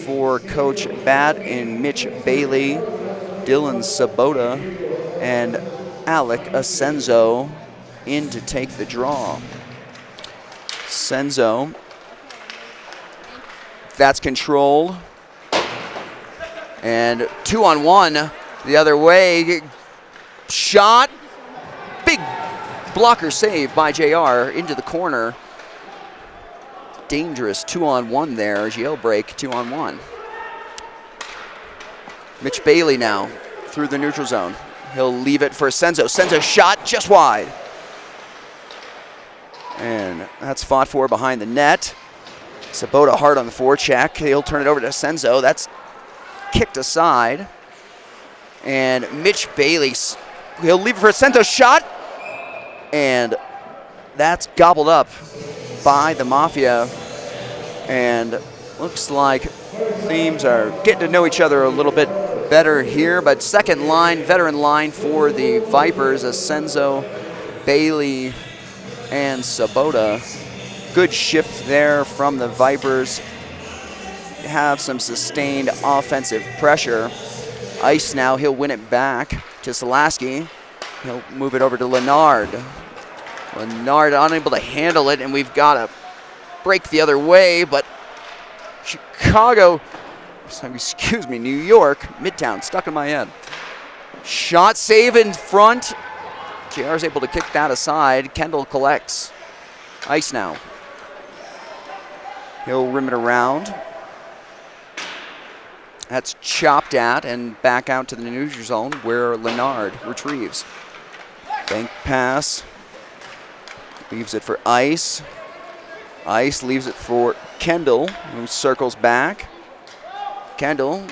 for Coach Bat in Mitch Bailey, Dylan Sabota, and Alec Asenzo in to take the draw. Senzo, that's controlled. And 2-on-1 the other way. Shot, big blocker save by JR into the corner. Dangerous 2-on-1 there, jailbreak 2-on-1. Mitch Bailey now through the neutral zone. He'll leave it for Senzo. Senzo shot just wide. And that's fought for behind the net. Sabota hard on the forecheck. He'll turn it over to Senzo. That's kicked aside. And Mitch Bailey, he'll leave it for Senzo shot. And that's gobbled up by the Mafia. And looks like teams are getting to know each other a little bit better here. But second line, veteran line for the Vipers, Asenzo, Bailey, and Sabota. Good shift there from the Vipers. Have some sustained offensive pressure. Ice now, he'll win it back to Selaski. He'll move it over to Leonard. Leonard unable to handle it, and we've got to break the other way, but New York, Midtown, stuck in my head. Shot save in front. JR is able to kick that aside. Kendall collects. Ice now. He'll rim it around. That's chopped at and back out to the neutral zone where Leonard retrieves. Bank pass. Leaves it for Ice. Ice leaves it for Kendall, who circles back. Kendall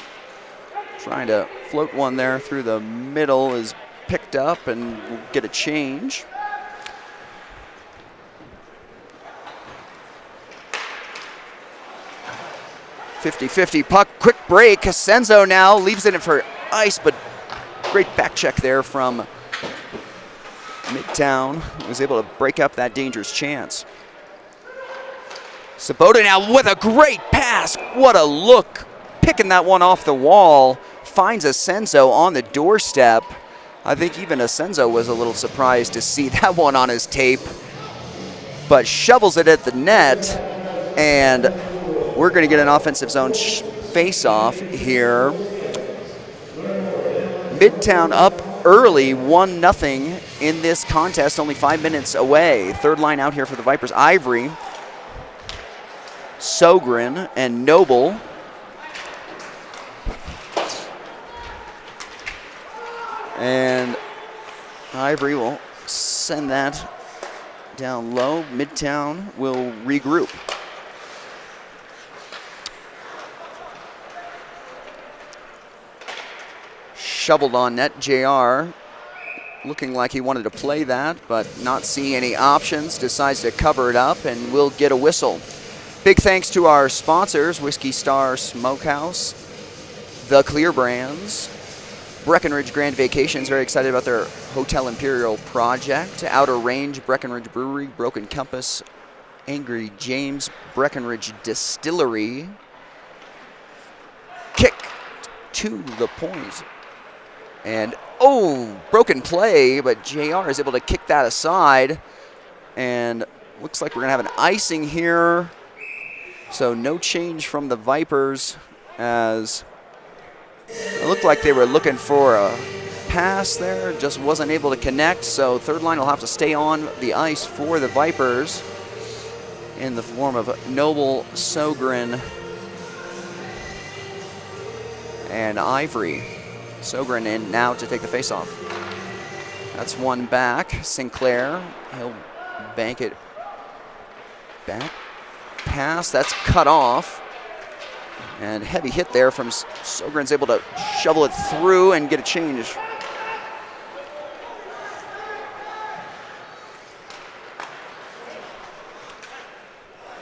trying to float one there through the middle, is picked up and will get a change. .50-50 puck, quick break. Asenzo now leaves it in for Ice, but great back check there from Midtown. Was able to break up that dangerous chance. Sabota now with a great pass. What a look. Picking that one off the wall. Finds Asenzo on the doorstep. I think even Asenzo was a little surprised to see that one on his tape. But shovels it at the net. And we're going to get an offensive zone face-off here. Midtown up early, 1-0 in this contest, only 5 minutes away. Third line out here for the Vipers. Ivory, Sogren, and Noble. And Ivory will send that down low. Midtown will regroup. Shoveled on net. JR looking like he wanted to play that, but not seeing any options. Decides to cover it up, and we'll get a whistle. Big thanks to our sponsors, Whiskey Star Smokehouse, The Clear Brands, Breckenridge Grand Vacations, very excited about their Hotel Imperial project, Outer Range, Breckenridge Brewery, Broken Compass, Angry James, Breckenridge Distillery. Kick to the point. And, broken play, but JR is able to kick that aside. And looks like we're going to have an icing here. So no change from the Vipers, as it looked like they were looking for a pass there. Just wasn't able to connect. So third line will have to stay on the ice for the Vipers in the form of Noble, Sogren, and Ivory. Sogren in now to take the faceoff. That's one back. Sinclair, he'll bank it back. Pass, that's cut off. And heavy hit there from Sogren's able to shovel it through and get a change.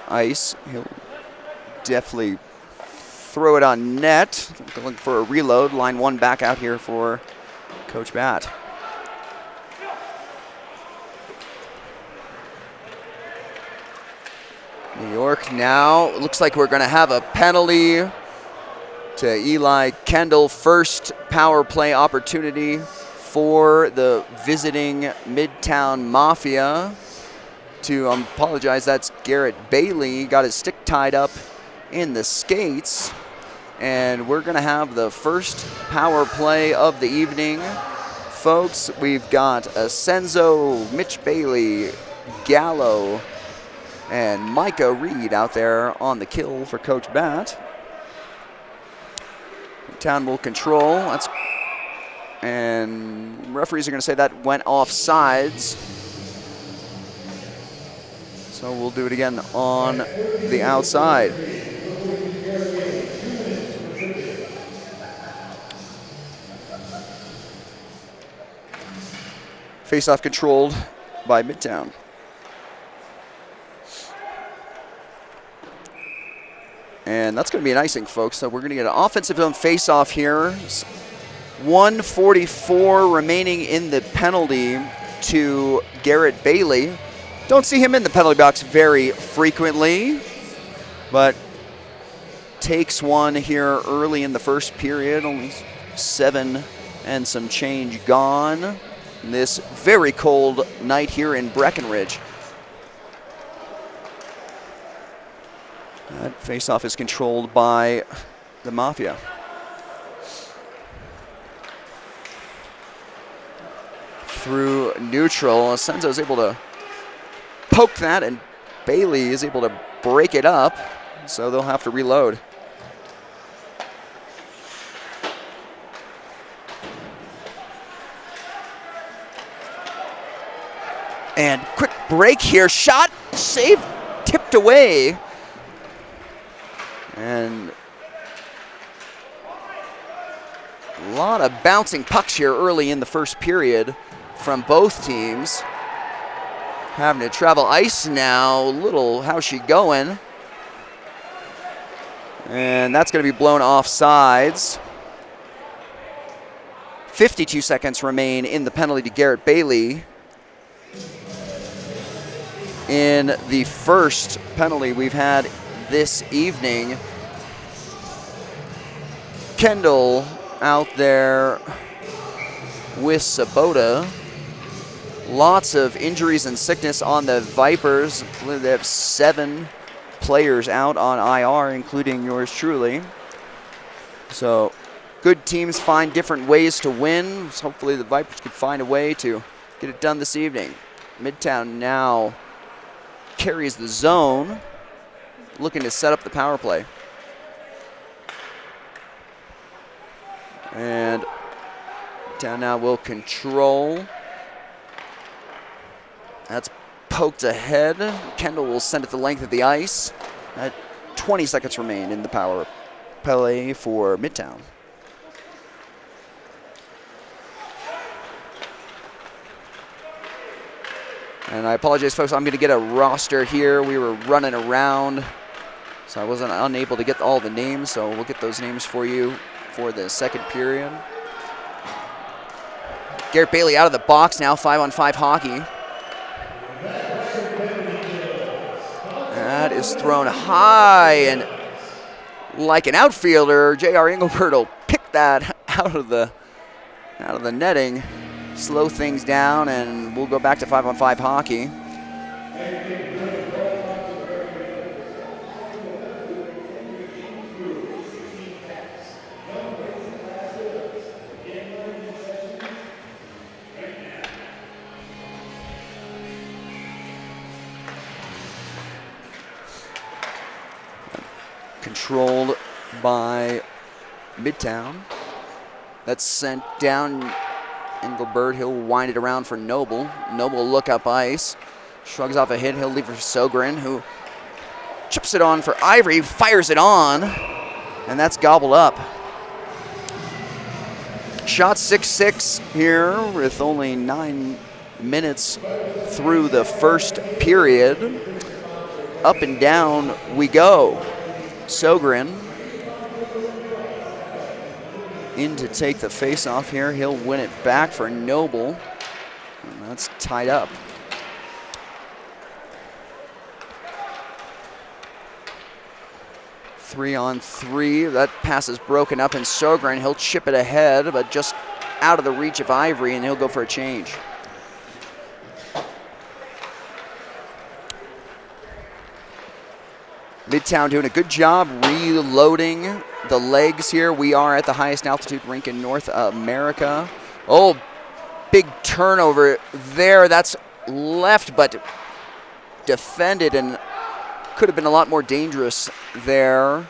Ice, he'll definitely throw it on net. Looking for a reload. Line one back out here for Coach Bat. New York now. Looks like we're going to have a penalty to Eli Kendall. First power play opportunity for the visiting Midtown Mafia. To apologize, that's Garrett Bailey. Got his stick tied up in the skates. And we're going to have the first power play of the evening. Folks, we've got Asenzo, Mitch Bailey, Gallo, and Micah Reed out there on the kill for Coach Bat. Town will control. And referees are going to say that went off sides. So we'll do it again on the outside. Face-off controlled by Midtown. And that's going to be an icing, folks. So we're going to get an offensive zone face-off here. 1:44 remaining in the penalty to Garrett Bailey. Don't see him in the penalty box very frequently, but takes one here early in the first period. Only 7 and some change gone. This very cold night here in Breckenridge. That face-off is controlled by the Mafia. Through neutral, Asenzo is able to poke that, and Bailey is able to break it up, so they'll have to reload. And quick break here, shot, save, tipped away. And a lot of bouncing pucks here early in the first period from both teams. Having to travel ice now, how's she going? And that's going to be blown off sides. 52 seconds remain in the penalty to Garrett Bailey. In the first penalty we've had this evening, Kendall out there with Sabota. Lots of injuries and sickness on the Vipers. They have 7 players out on IR, including yours truly. So good teams find different ways to win. So hopefully the Vipers could find a way to get it done this evening. Midtown now carries the zone, looking to set up the power play. And Midtown now will control. That's poked ahead. Kendall will send it the length of the ice. 20 seconds remain in the power play for Midtown. And I apologize, folks. I'm going to get a roster here. We were running around, so I wasn't unable to get all the names. So we'll get those names for you for the second period. Garrett Bailey out of the box now, 5-on-5 hockey. That is thrown high, and like an outfielder, J.R. Engelbert will pick that out of the netting. Slow things down, and we'll go back to 5-on-5 hockey. Controlled by Midtown. That's sent down. Engelbert, he'll wind it around for Noble. Noble will look up ice. Shrugs off a hit. He'll leave for Sogren, who chips it on for Ivory. Fires it on, and that's gobbled up. Shot 6-6 here with only 9 minutes through the first period. Up and down we go. Sogren in to take the face-off here. He'll win it back for Noble. And that's tied up. 3-on-3. That pass is broken up, and Sogren, he'll chip it ahead, but just out of the reach of Ivory, and he'll go for a change. Midtown doing a good job reloading the legs here. We are at the highest altitude rink in North America. Oh, big turnover there. That's left, but defended, and could have been a lot more dangerous there.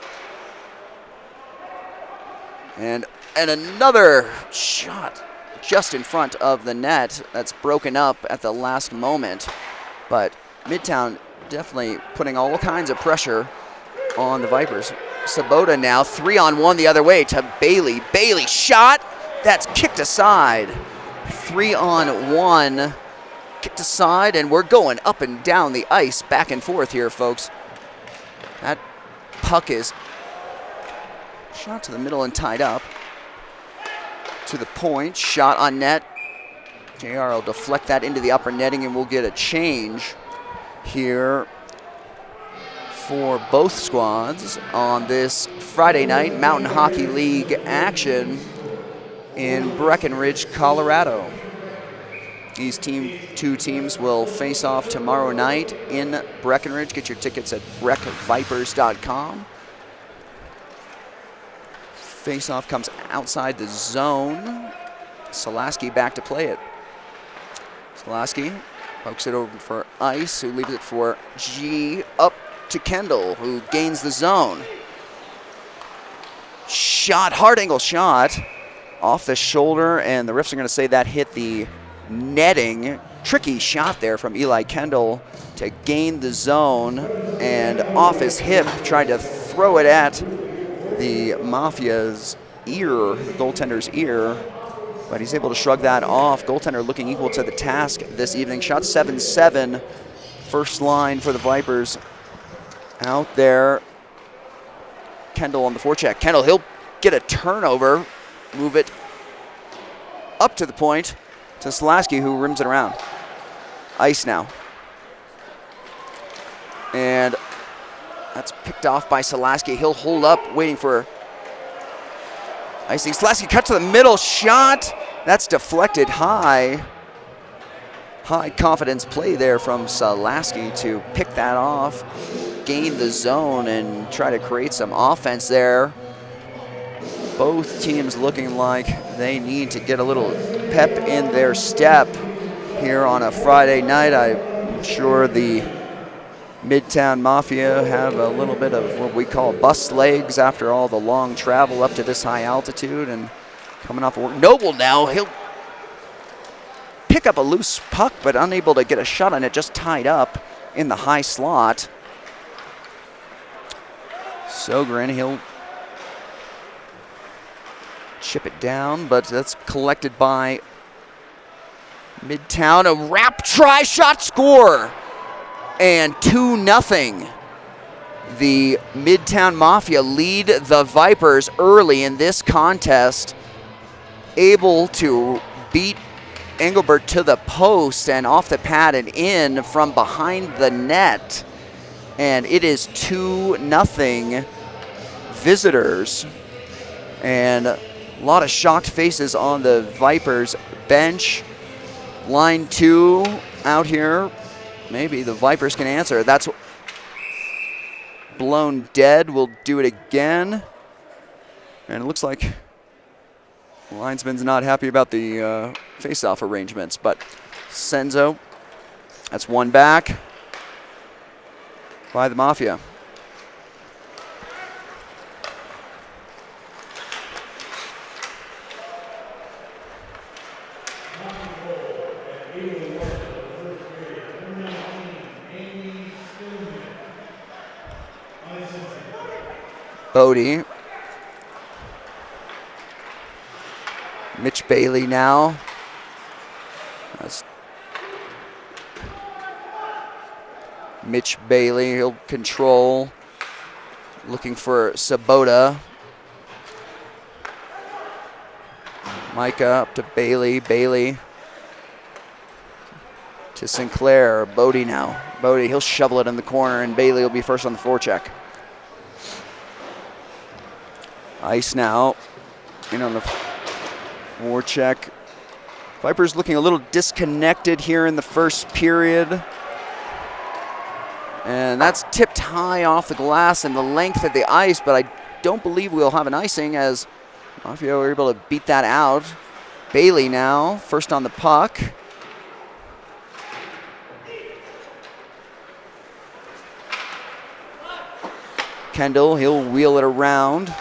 And another shot just in front of the net that's broken up at the last moment. But Midtown definitely putting all kinds of pressure on the Vipers. Sabota now 3-on-1 the other way to Bailey. Bailey shot, that's kicked aside. 3-on-1, kicked aside, and we're going up and down the ice, back and forth here, folks. That puck is shot to the middle and tied up. To the point, shot on net. JR will deflect that into the upper netting, and we'll get a change here for both squads on this Friday night Mountain Hockey League action in Breckenridge, Colorado. These two teams will face off tomorrow night in Breckenridge. Get your tickets at breckvipers.com. Face-off comes outside the zone. Solaski back to play it. Solaski pokes it over for Ice, who leaves it for G, up to Kendall, who gains the zone. Shot, hard angle shot, off the shoulder, and the refs are going to say that hit the netting. Tricky shot there from Eli Kendall to gain the zone, and off his hip, tried to throw it at the Mafia's ear, the goaltender's ear, but he's able to shrug that off. Goaltender looking equal to the task this evening. Shot 7-7, first line for the Vipers. Out there, Kendall on the forecheck. Kendall, he'll get a turnover, move it up to the point to Solaski, who rims it around. Ice now. And that's picked off by Solaski. He'll hold up, waiting for icing. Solaski cut to the middle, shot. That's deflected high. High confidence play there from Solaski to pick that off, gain the zone, and try to create some offense there. Both teams looking like they need to get a little pep in their step here on a Friday night. I'm sure the Midtown Mafia have a little bit of what we call bus legs after all the long travel up to this high altitude and coming off of work. Noble now, he'll pick up a loose puck, but unable to get a shot on it, just tied up in the high slot. Sogren, he'll chip it down, but that's collected by Midtown. A wrap try, shot, score. And 2-0. The Midtown Mafia lead the Vipers early in this contest, able to beat Engelbert to the post and off the pad and in from behind the net. And it is 2-0 visitors. And a lot of shocked faces on the Vipers bench. Line 2 out here. Maybe the Vipers can answer. That's blown dead. We'll do it again. And it looks like the linesman's not happy about the face-off arrangements. But Senzo, that's one back by the Mafia. Bodie. Mitch Bailey now. That's Mitch Bailey, he'll control. Looking for Sabota. Micah up to Bailey. Bailey to Sinclair. Bodie now. Bodie, he'll shovel it in the corner, and Bailey will be first on the forecheck. Ice now in on the forecheck. Vipers looking a little disconnected here in the first period. And that's tipped high off the glass and the length of the ice, but I don't believe we'll have an icing as Mafia were able to beat that out. Bailey now, first on the puck. Kendall, he'll wheel it around.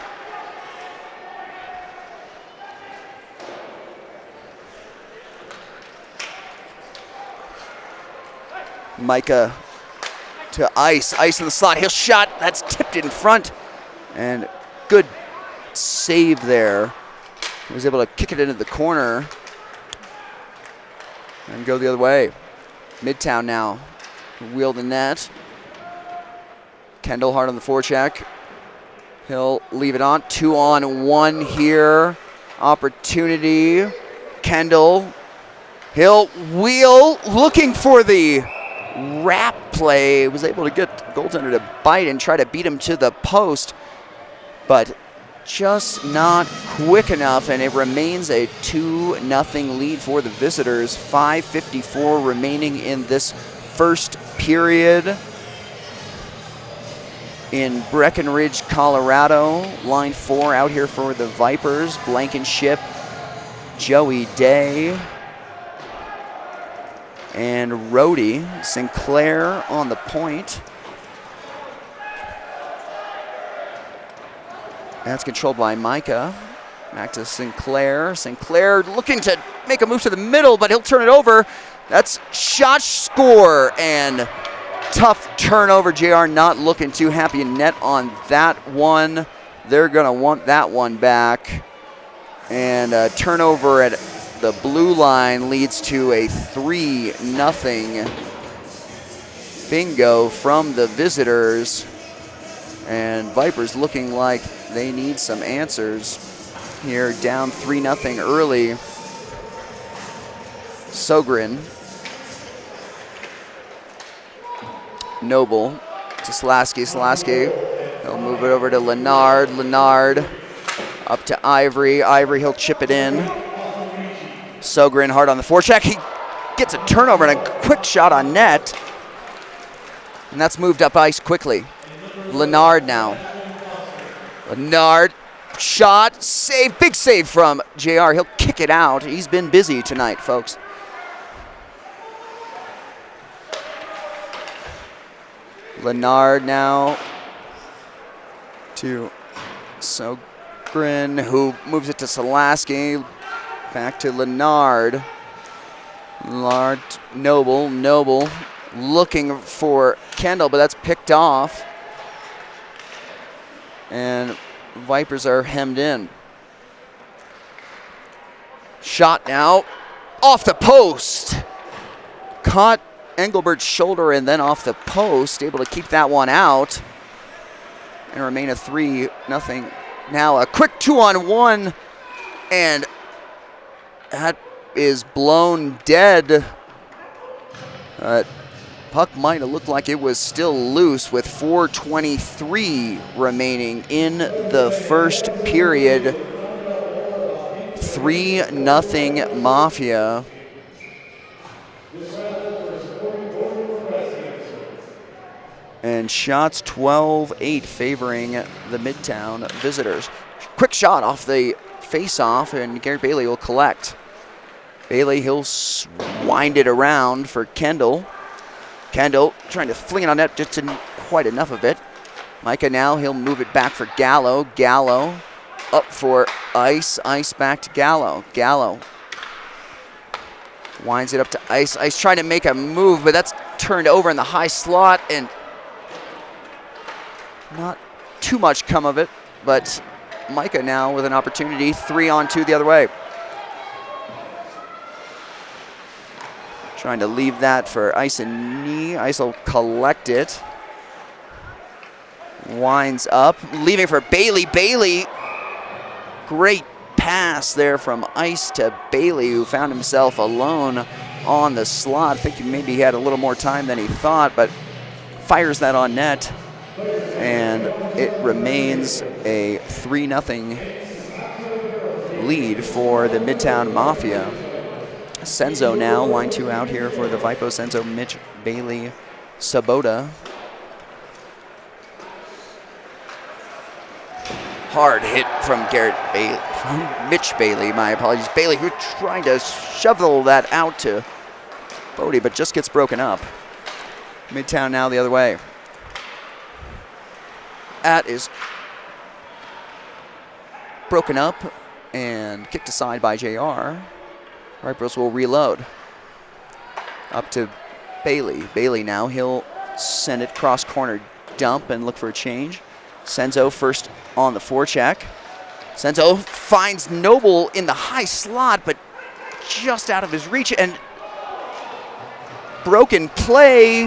Micah to Ice. Ice in the slot. He'll shot. That's tipped in front. And good save there. He was able to kick it into the corner and go the other way. Midtown now. Wheel the net. Kendall hard on the forecheck. He'll leave it on. 2-on-1 here. Opportunity. Kendall. He'll wheel, looking for the wrap play. Was able to get the goaltender to bite and try to beat him to the post, but just not quick enough, and it remains a 2-0 lead for the visitors. 5:54 remaining in this first period in Breckenridge, Colorado. Line 4 out here for the Vipers. Blankenship, Joey Day, and Rhodey. Sinclair on the point. That's controlled by Micah. Back to Sinclair. Sinclair looking to make a move to the middle, but he'll turn it over. That's shot, score, and tough turnover. JR not looking too happy in net on that one. They're going to want that one back. And a turnover at the blue line leads to a 3-0 bingo from the visitors. And Vipers looking like they need some answers here. Down 3-0 early. Sogren. Noble to Slasky. Slasky. He'll move it over to Lennard. Lennard up to Ivory. Ivory, he'll chip it in. Sogren hard on the forecheck. He gets a turnover and a quick shot on net. And that's moved up ice quickly. Lennard now. Lennard, shot, save, big save from JR. He'll kick it out. He's been busy tonight, folks. Lennard now to Sogren, who moves it to Slasky. Back to Lennard. Lennard, Noble. Noble looking for Kendall, but that's picked off. And Vipers are hemmed in. Shot now. Off the post. Caught Engelbert's shoulder and then off the post. Able to keep that one out. And remain a 3-0. Now a quick 2-on-1. And that is blown dead. Puck might have looked like it was still loose with 4:23 remaining in the first period. 3-0 Mafia. And shots 12-8 favoring the Midtown visitors. Quick shot off the face-off, and Garrett Bailey will collect. Bailey, he'll wind it around for Kendall. Kendall trying to fling it on net, just didn't quite enough of it. Micah now, he'll move it back for Gallo. Gallo up for Ice. Ice back to Gallo. Gallo winds it up to Ice. Ice trying to make a move, but that's turned over in the high slot, and not too much come of it, but Micah now with an opportunity. 3-on-2 the other way. Trying to leave that for Ice and Knee. Ice will collect it. Winds up, leaving for Bailey. Bailey, great pass there from Ice to Bailey, who found himself alone on the slot. I think maybe he had a little more time than he thought, but fires that on net. And it remains a 3-0 lead for the Midtown Mafia. Senzo now, line 2 out here for the Vipo. Senzo, Mitch, Bailey, Sabota. Hard hit from Mitch Bailey, my apologies. Bailey, who's trying to shovel that out to Bodie, but just gets broken up. Midtown now the other way. That is broken up and kicked aside by JR. Vipers will reload. Up to Bailey. Bailey now, he'll send it cross corner dump and look for a change. Senzo first on the forecheck. Senzo finds Noble in the high slot, but just out of his reach, and broken play.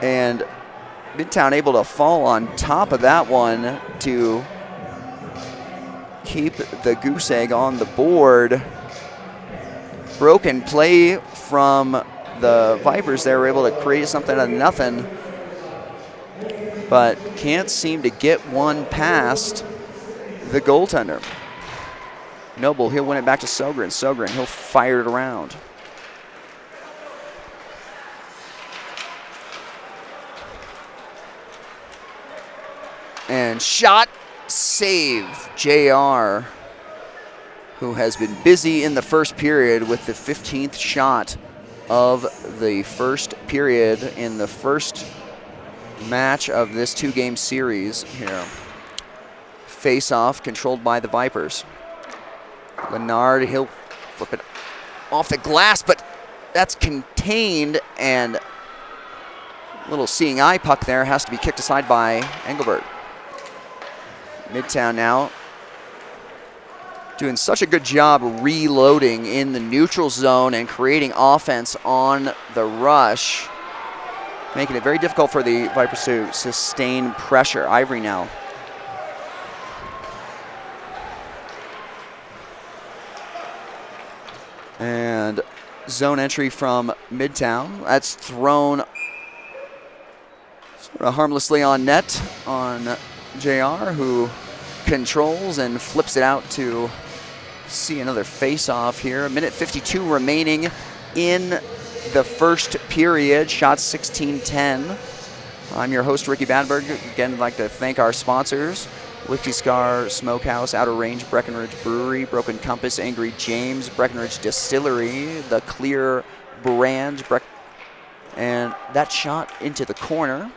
And Midtown able to fall on top of that one to keep the goose egg on the board. Broken play from the Vipers. They were able to create something out of nothing, but can't seem to get one past the goaltender. Noble, he'll win it back to Sogren. Sogren, he'll fire it around. And shot, save, JR, who has been busy in the first period with the 15th shot of the first period in the first match of this 2-game series here. Face-off controlled by the Vipers. Leonard, he'll flip it off the glass, but that's contained, and a little seeing eye puck there has to be kicked aside by Engelbert. Midtown now doing such a good job reloading in the neutral zone and creating offense on the rush, making it very difficult for the Vipers to sustain pressure. Ivory now. And zone entry from Midtown. That's thrown sort of harmlessly on net on JR, who controls and flips it out to see another face-off here. A minute 52 remaining in the first period. Shots 16-10. I'm your host, Ricky Badberg. Again, I'd like to thank our sponsors: Whiskey Scar, Smokehouse, Outer Range, Breckenridge Brewery, Broken Compass, Angry James, Breckenridge Distillery, the Clear Brand, Breck, and that shot into the corner.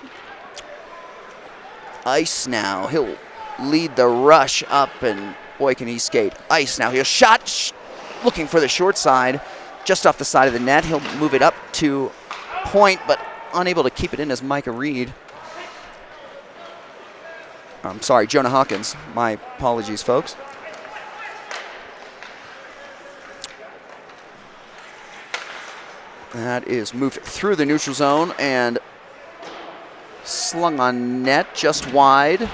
Ice now, he'll lead the rush up, and boy can he skate. Ice now, he'll shot, looking for the short side, just off the side of the net. He'll move it up to point, but unable to keep it in as Micah Reed. I'm sorry, Jonah Hawkins. My apologies, folks. That is moved through the neutral zone and slung on net, just wide.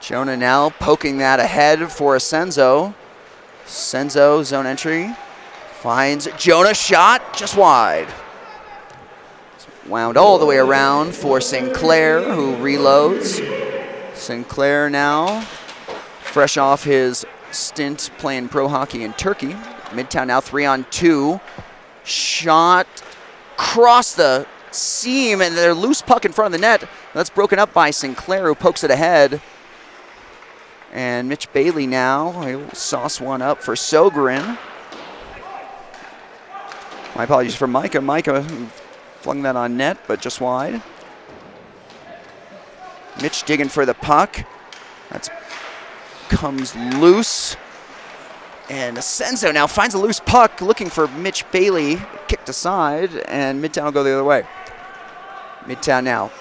Jonah now poking that ahead for Senzo. Senzo, zone entry, finds Jonah, shot, just wide. Wound all the way around for Sinclair, who reloads. Sinclair now, fresh off his stint playing pro hockey in Turkey. Midtown now 3-on-2. Shot across the seam, and their loose puck in front of the net. That's broken up by Sinclair, who pokes it ahead. And Mitch Bailey now, he'll sauce one up for Sogren. My apologies for Micah. Micah flung that on net, but just wide. Mitch digging for the puck. That comes loose. And Senzo now finds a loose puck, looking for Mitch Bailey. Kicked aside, and Midtown will go the other way. Midtown now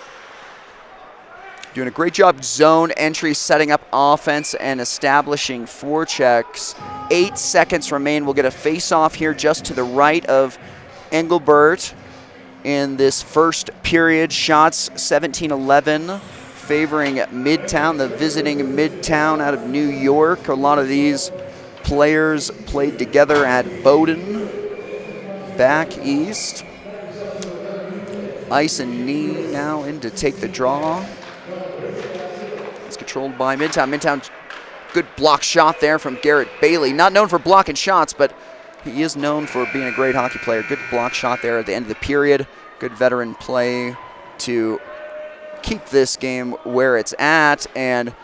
doing a great job zone entry, setting up offense and establishing forechecks. 8 seconds remain. We'll get a face-off here just to the right of Engelbert in this first period. Shots 17-11, favoring Midtown, the visiting Midtown out of New York. A lot of these players played together at Bowdoin back east. ice and knee now in to take the draw. It's controlled by Midtown. Midtown, good block shot there from Garrett Bailey. Not known for blocking shots, but he is known for being a great hockey player. Good block shot there at the end of the period. Good veteran play to keep this game where it's at. And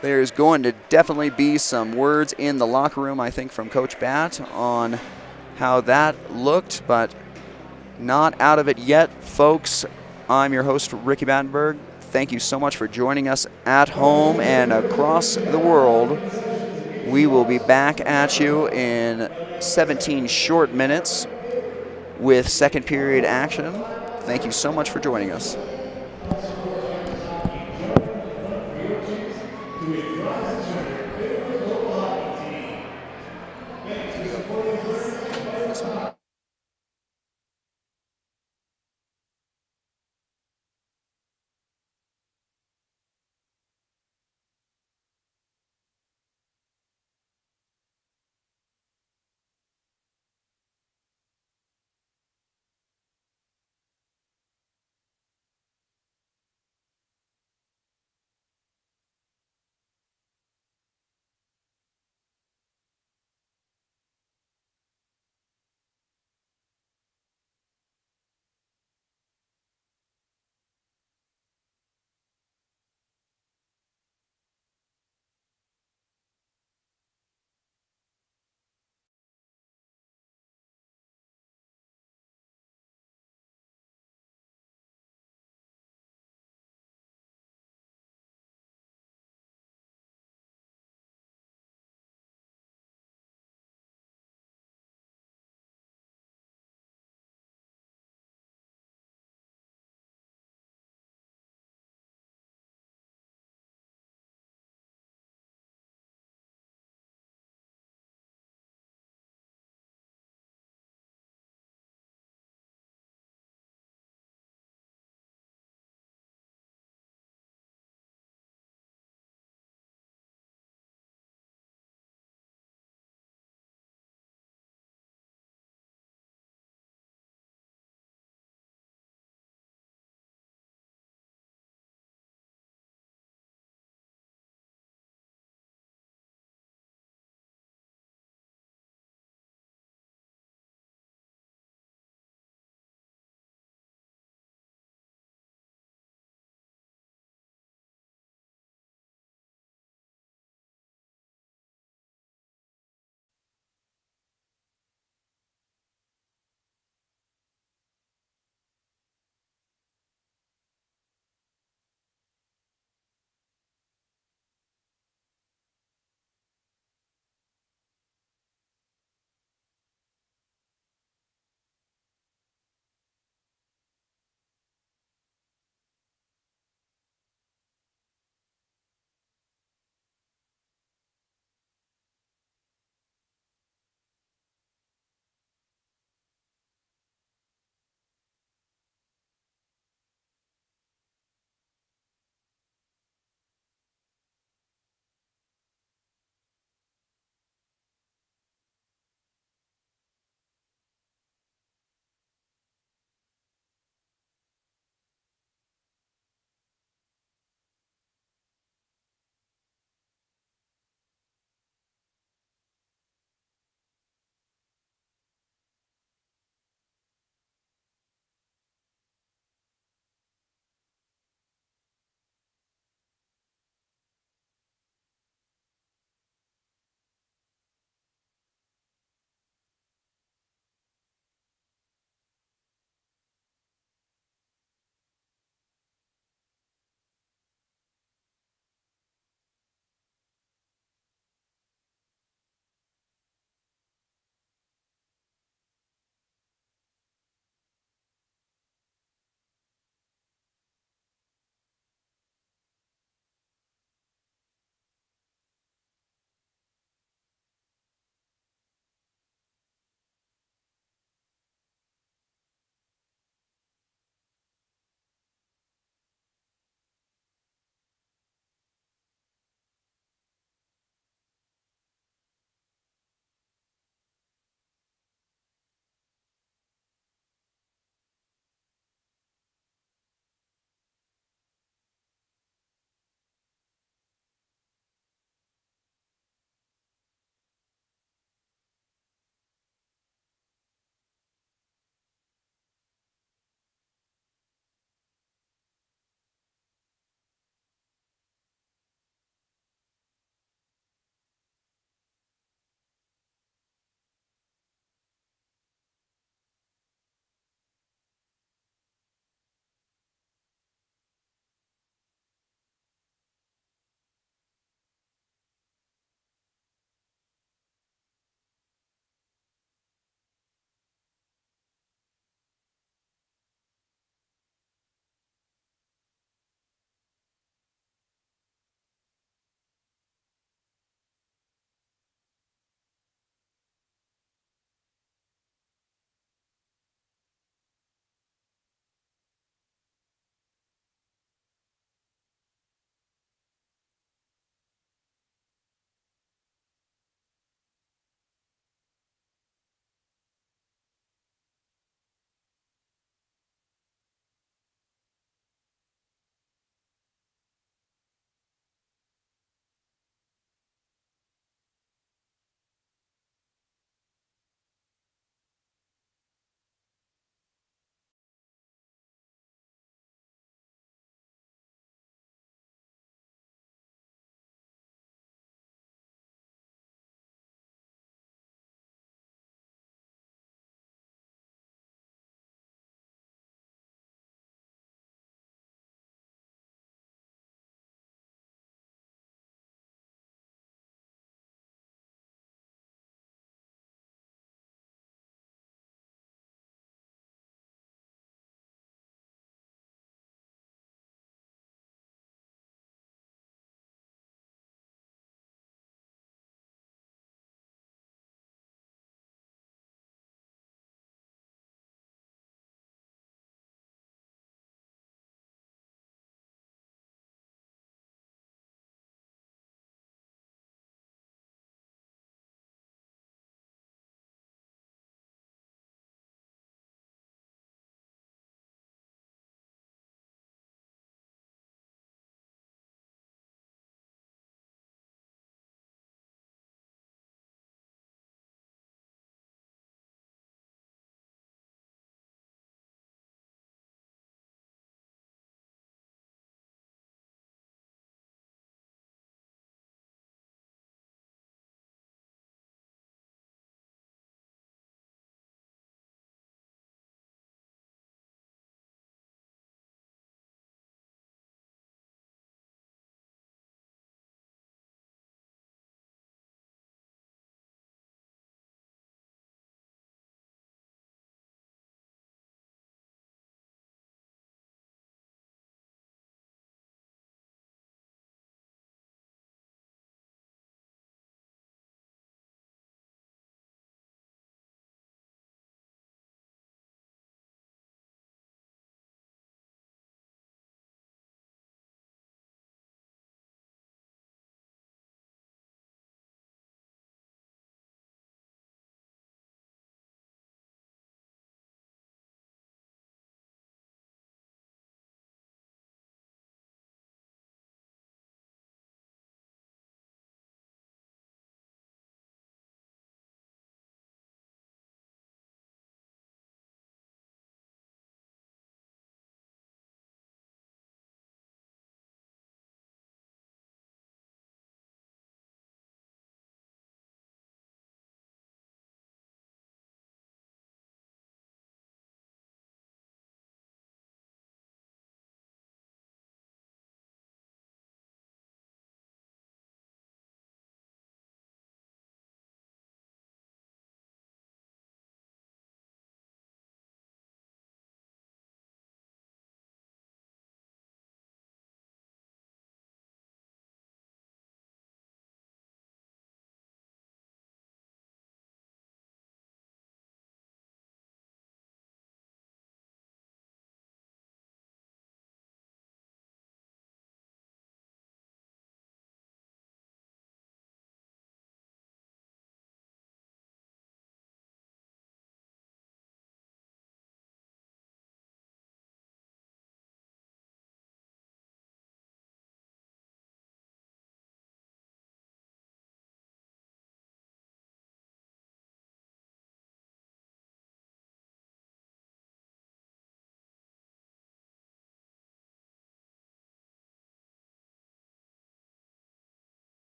there's going to definitely be some words in the locker room, I think, from Coach Batt on how that looked, but not out of it yet, folks. I'm your host, Ricky Battenberg. Thank you so much for joining us at home and across the world. We will be back at you in 17 short minutes with second period action. Thank you so much for joining us.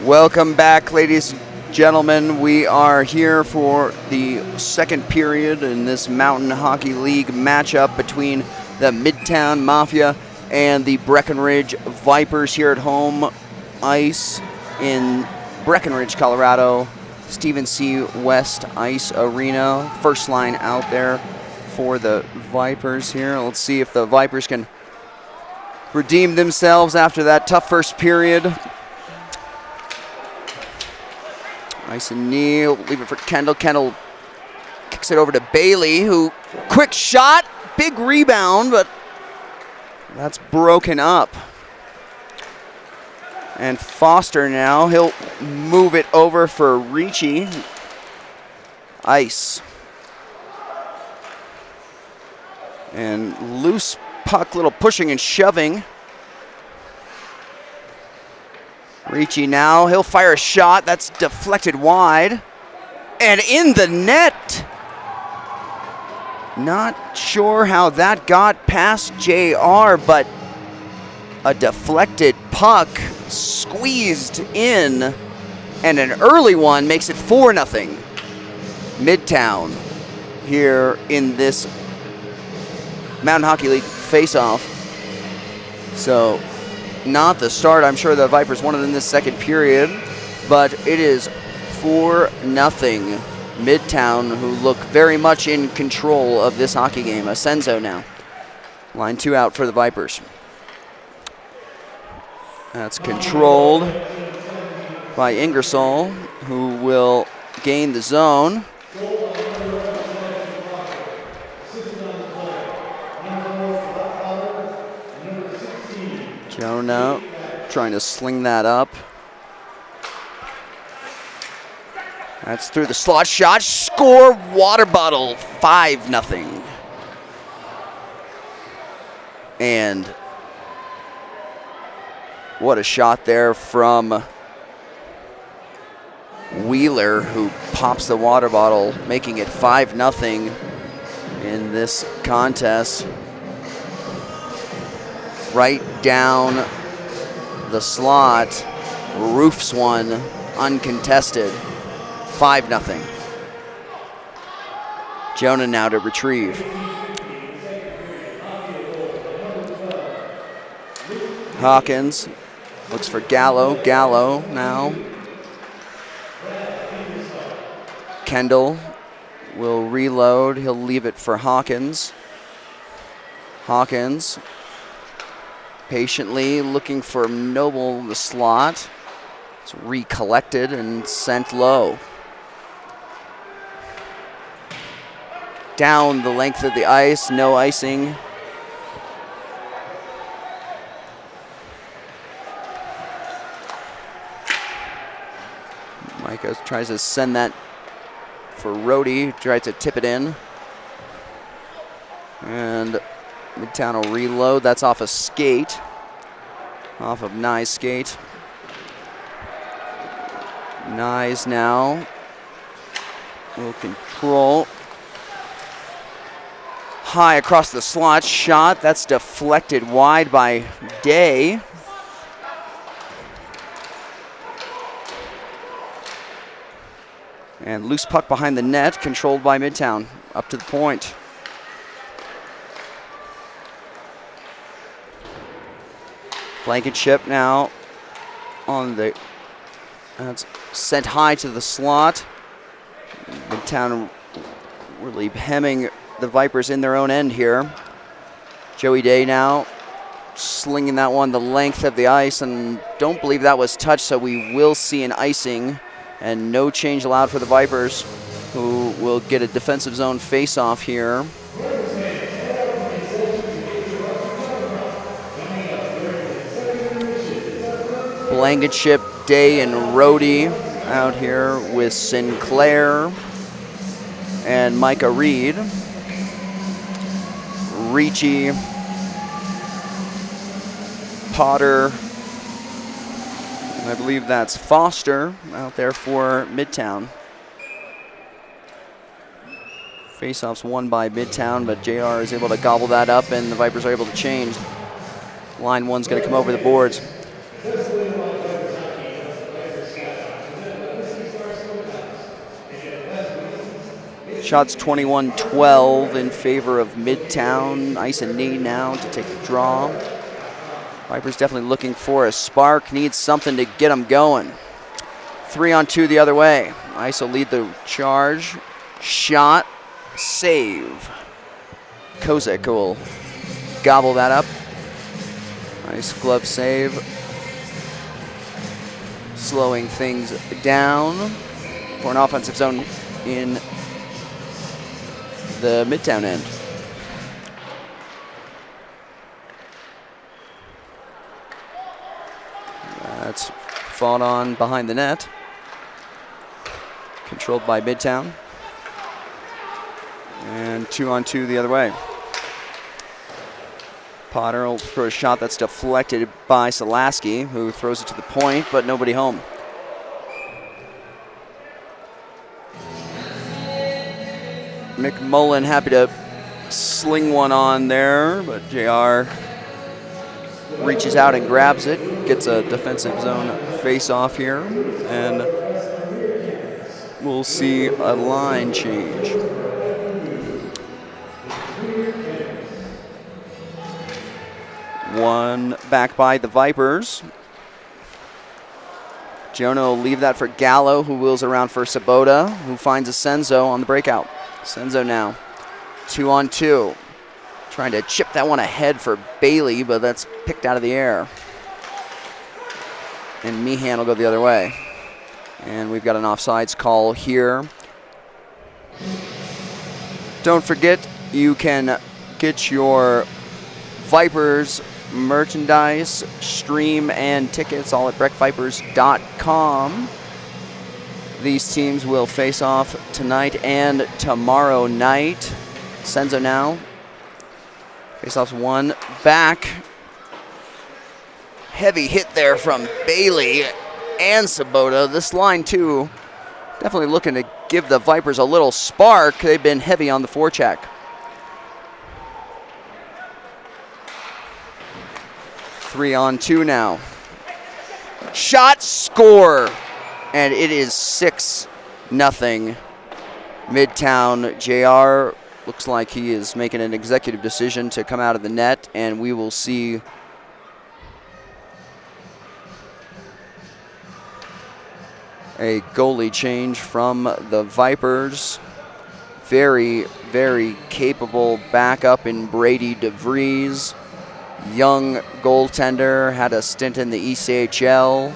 Welcome back, ladies and gentlemen. We are here for the second period in this Mountain Hockey League matchup between the Midtown Mafia and the Breckenridge Vipers here at home ice in Breckenridge, Colorado. Stephen C. West Ice Arena. First line out there for the Vipers here. Let's see if the Vipers can redeem themselves after that tough first period. Ice and knee, leave it for Kendall. Kendall kicks it over to Bailey, who, quick shot, big rebound, but that's broken up. And Foster now, he'll move it over for Ricci. Ice. And loose puck, little pushing and shoving. Ricci now, he'll fire a shot. That's deflected wide. And in the net. Not sure how that got past JR, but a deflected puck squeezed in. And an early one makes it 4-0. Midtown here in this Mountain Hockey League face-off. So not the start I'm sure the Vipers wanted in this second period, but it is 4-0 Midtown, who look very much in control of this hockey game. Asenzo now. Line 2 out for the Vipers. That's controlled by Ingersoll, who will gain the zone. Jonah trying to sling that up. That's through the slot shot. Score, water bottle, 5-0. And what a shot there from Wheeler, who pops the water bottle, making it 5-0 in this contest. Right down the slot, roofs one, uncontested, 5-0. Jonah now to retrieve. Hawkins looks for Gallo. Gallo now. Kendall will reload. He'll leave it for Hawkins. Hawkins patiently looking for Noble in the slot. It's recollected and sent low. Down the length of the ice, no icing. Micah tries to send that for Rhodey, tries to tip it in. And Midtown will reload. That's off a skate. Off of Nye's skate. Nye's now will control. High across the slot. Shot. That's deflected wide by Day. And loose puck behind the net, controlled by Midtown. Up to the point. Blankenship now on the, that's sent high to the slot. Midtown really hemming the Vipers in their own end here. Joey Day now slinging that one the length of the ice, and don't believe that was touched, so we will see an icing and no change allowed for the Vipers, who will get a defensive zone face-off here. Blankenship, Day, and Rhodey out here with Sinclair and Micah Reed. Ricci, Potter, and I believe that's Foster out there for Midtown. Faceoff's won by Midtown, but JR is able to gobble that up, and the Vipers are able to change. Line one's going to come over the boards. Shots 21-12 in favor of Midtown. Ice and knee now to take the draw. Vipers definitely looking for a spark. Needs something to get them going. 3-on-2 the other way. Ice will lead the charge. Shot. Save. Kozak will gobble that up. Nice glove save. Slowing things down for an offensive zone in the Midtown end. That's fought on behind the net. Controlled by Midtown. And 2-on-2 the other way. Potter will throw a shot that's deflected by Selaski, who throws it to the point, but nobody home. McMullen happy to sling one on there, but JR reaches out and grabs it, gets a defensive zone face-off here, and we'll see a line change. One back by the Vipers. Jonah will leave that for Gallo, who wheels around for Sabota, who finds a Senzo on the breakout. Senzo now, 2-on-2. Trying to chip that one ahead for Bailey, but that's picked out of the air. And Meehan will go the other way. And we've got an offsides call here. Don't forget, you can get your Vipers merchandise, stream, and tickets all at breckvipers.com. These teams will face off tonight and tomorrow night. Senzo now. Face-offs one back. Heavy hit there from Bailey and Sabota. This line, too, definitely looking to give the Vipers a little spark. They've been heavy on the forecheck. 3-on-2 now. Shot, score, and it is 6-0. Midtown. JR looks like he is making an executive decision to come out of the net, and we will see a goalie change from the Vipers. Very, very capable backup in Brady DeVries. Young goaltender, had a stint in the ECHL.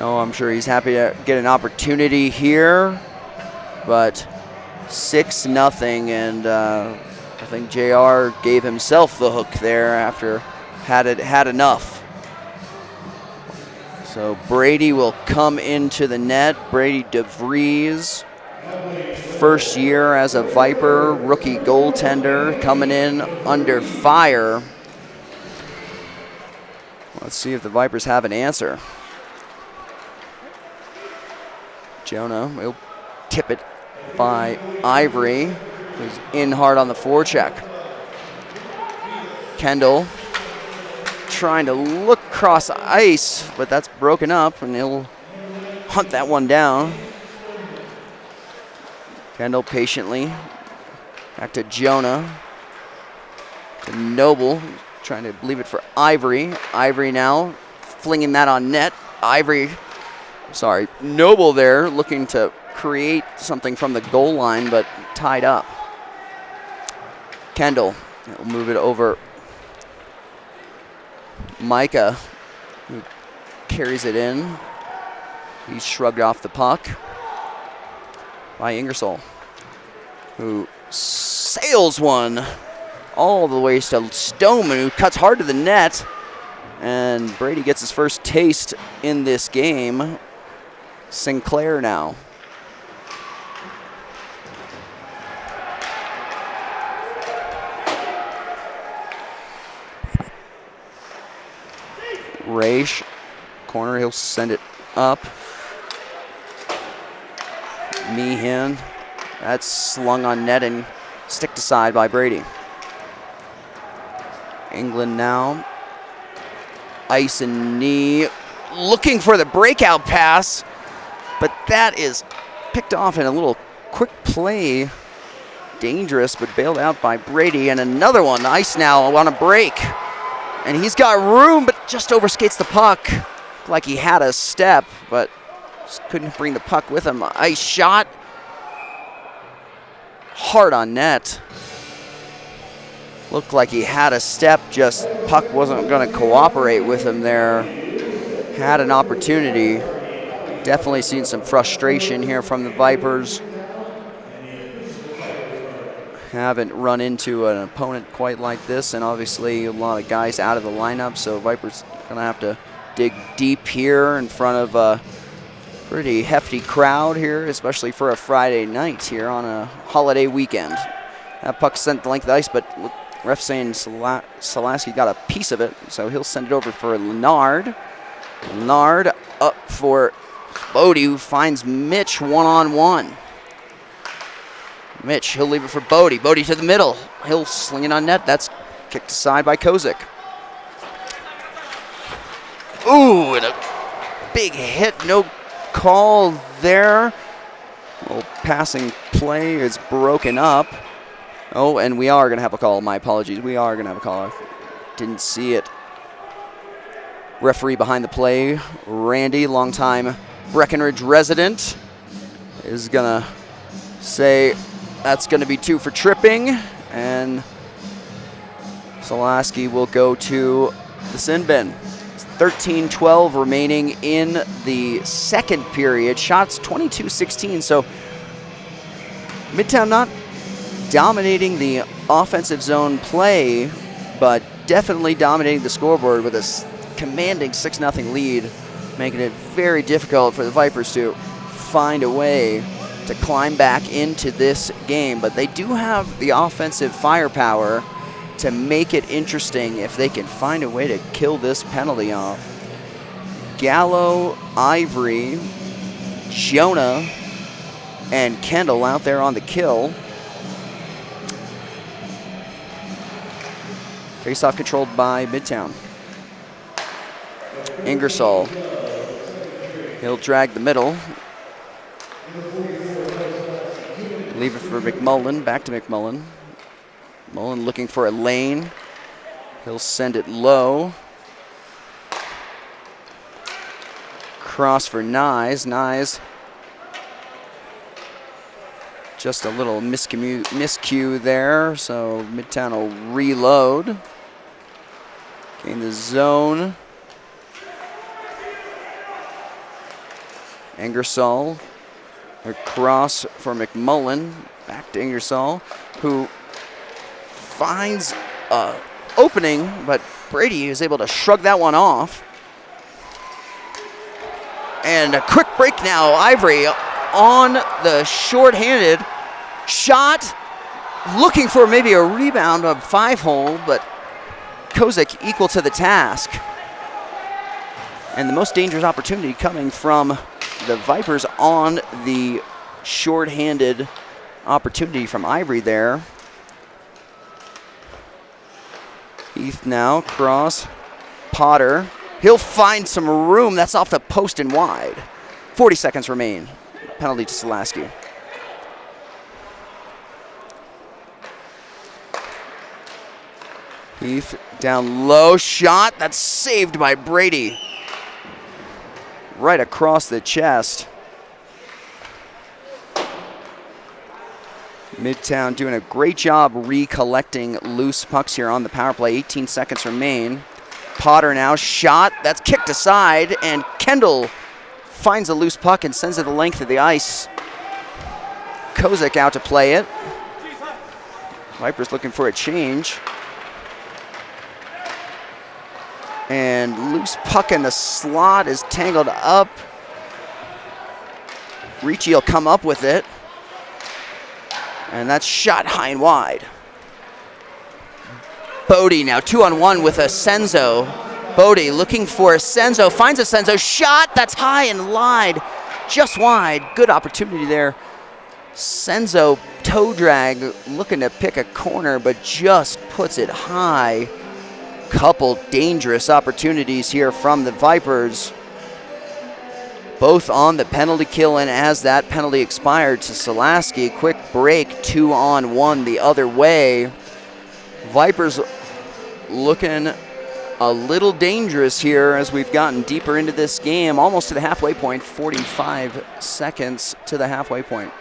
I'm sure he's happy to get an opportunity here, but 6-0, and I think JR gave himself the hook there after had enough. So Brady will come into the net. Brady DeVries, first year as a Viper, rookie goaltender, coming in under fire. Let's see if the Vipers have an answer. Jonah will tip it by Ivory, who's in hard on the forecheck. Kendall trying to look across ice, but that's broken up, and he'll hunt that one down. Kendall patiently back to Jonah, to Noble, trying to leave it for Ivory. Ivory now flinging that on net. Noble there looking to create something from the goal line, but tied up. Kendall will move it over. Micah, who carries it in. He's shrugged off the puck by Ingersoll, who sails one all the way to Stoneman, who cuts hard to the net. And Brady gets his first taste in this game. Sinclair now. Raish, corner, he'll send it up. Meehan, that's slung on net and sticked aside by Brady. England now. Ice and knee, looking for the breakout pass, but that is picked off in a little quick play. Dangerous, but bailed out by Brady. And another one, ice now on a break. And he's got room, but just overskates the puck. Like he had a step, but just couldn't bring the puck with him. Ice shot. Hard on net. Looked like he had a step, just puck wasn't going to cooperate with him there. Had an opportunity. Definitely seen some frustration here from the Vipers. Haven't run into an opponent quite like this, and obviously a lot of guys out of the lineup, so Vipers gonna have to dig deep here in front of a pretty hefty crowd here, especially for a Friday night here on a holiday weekend. That puck sent the length of the ice, but ref saying Salaski got a piece of it, so he'll send it over for Leonard. Leonard up for Bodie, who finds Mitch one-on-one. Mitch, he'll leave it for Bodie. Bodie to the middle. He'll sling it on net. That's kicked aside by Kozik. Ooh, and a big hit. No call there. A little passing play is broken up. Oh, and we are going to have a call. My apologies. We are going to have a call. I didn't see it. Referee behind the play, Randy, longtime Breckenridge resident, is going to say that's going to be 2 for tripping, and Salaski will go to the sin bin. 13-12 remaining in the second period. Shots 22-16, so Midtown not dominating the offensive zone play, but definitely dominating the scoreboard with a commanding 6-0 lead, making it very difficult for the Vipers to find a way to climb back into this game. But they do have the offensive firepower to make it interesting if they can find a way to kill this penalty off. Gallo, Ivory, Jonah, and Kendall out there on the kill. Face-off controlled by Midtown. Ingersoll. He'll drag the middle. Leave it for McMullen. Back to McMullen. Mullen looking for a lane. He'll send it low. Cross for Nyes. Nyes. Just a little miscue there, so Midtown will reload. Gain the zone. Ingersoll. A cross for McMullen. Back to Ingersoll, who finds an opening, but Brady is able to shrug that one off. And a quick break now. Ivory on the short-handed shot, looking for maybe a rebound on 5-hole, but Kozik equal to the task. And the most dangerous opportunity coming from the Vipers on the short-handed opportunity from Ivory there. Heath now, cross, Potter. He'll find some room. That's off the post and wide. 40 seconds remain. Penalty to Salaski. Heath down low, shot. That's saved by Brady. Right across the chest. Midtown doing a great job recollecting loose pucks here on the power play. 18 seconds remain. Potter now, shot. That's kicked aside, and Kendall finds a loose puck and sends it the length of the ice. Kozik out to play it. Vipers looking for a change. And loose puck in the slot is tangled up. Ricci will come up with it. And that's shot high and wide. Bodie now 2-on-1 with Asenzo. Bodie looking for Asenzo, finds Asenzo, shot, that's high and wide, just wide. Good opportunity there. Senzo toe drag, looking to pick a corner, but just puts it high. Couple dangerous opportunities here from the Vipers. both on the penalty kill, and as that penalty expired to Selaski, quick break, 2-on-1 the other way. Vipers looking a little dangerous here as we've gotten deeper into this game, almost to the halfway point, 45 seconds to the halfway point.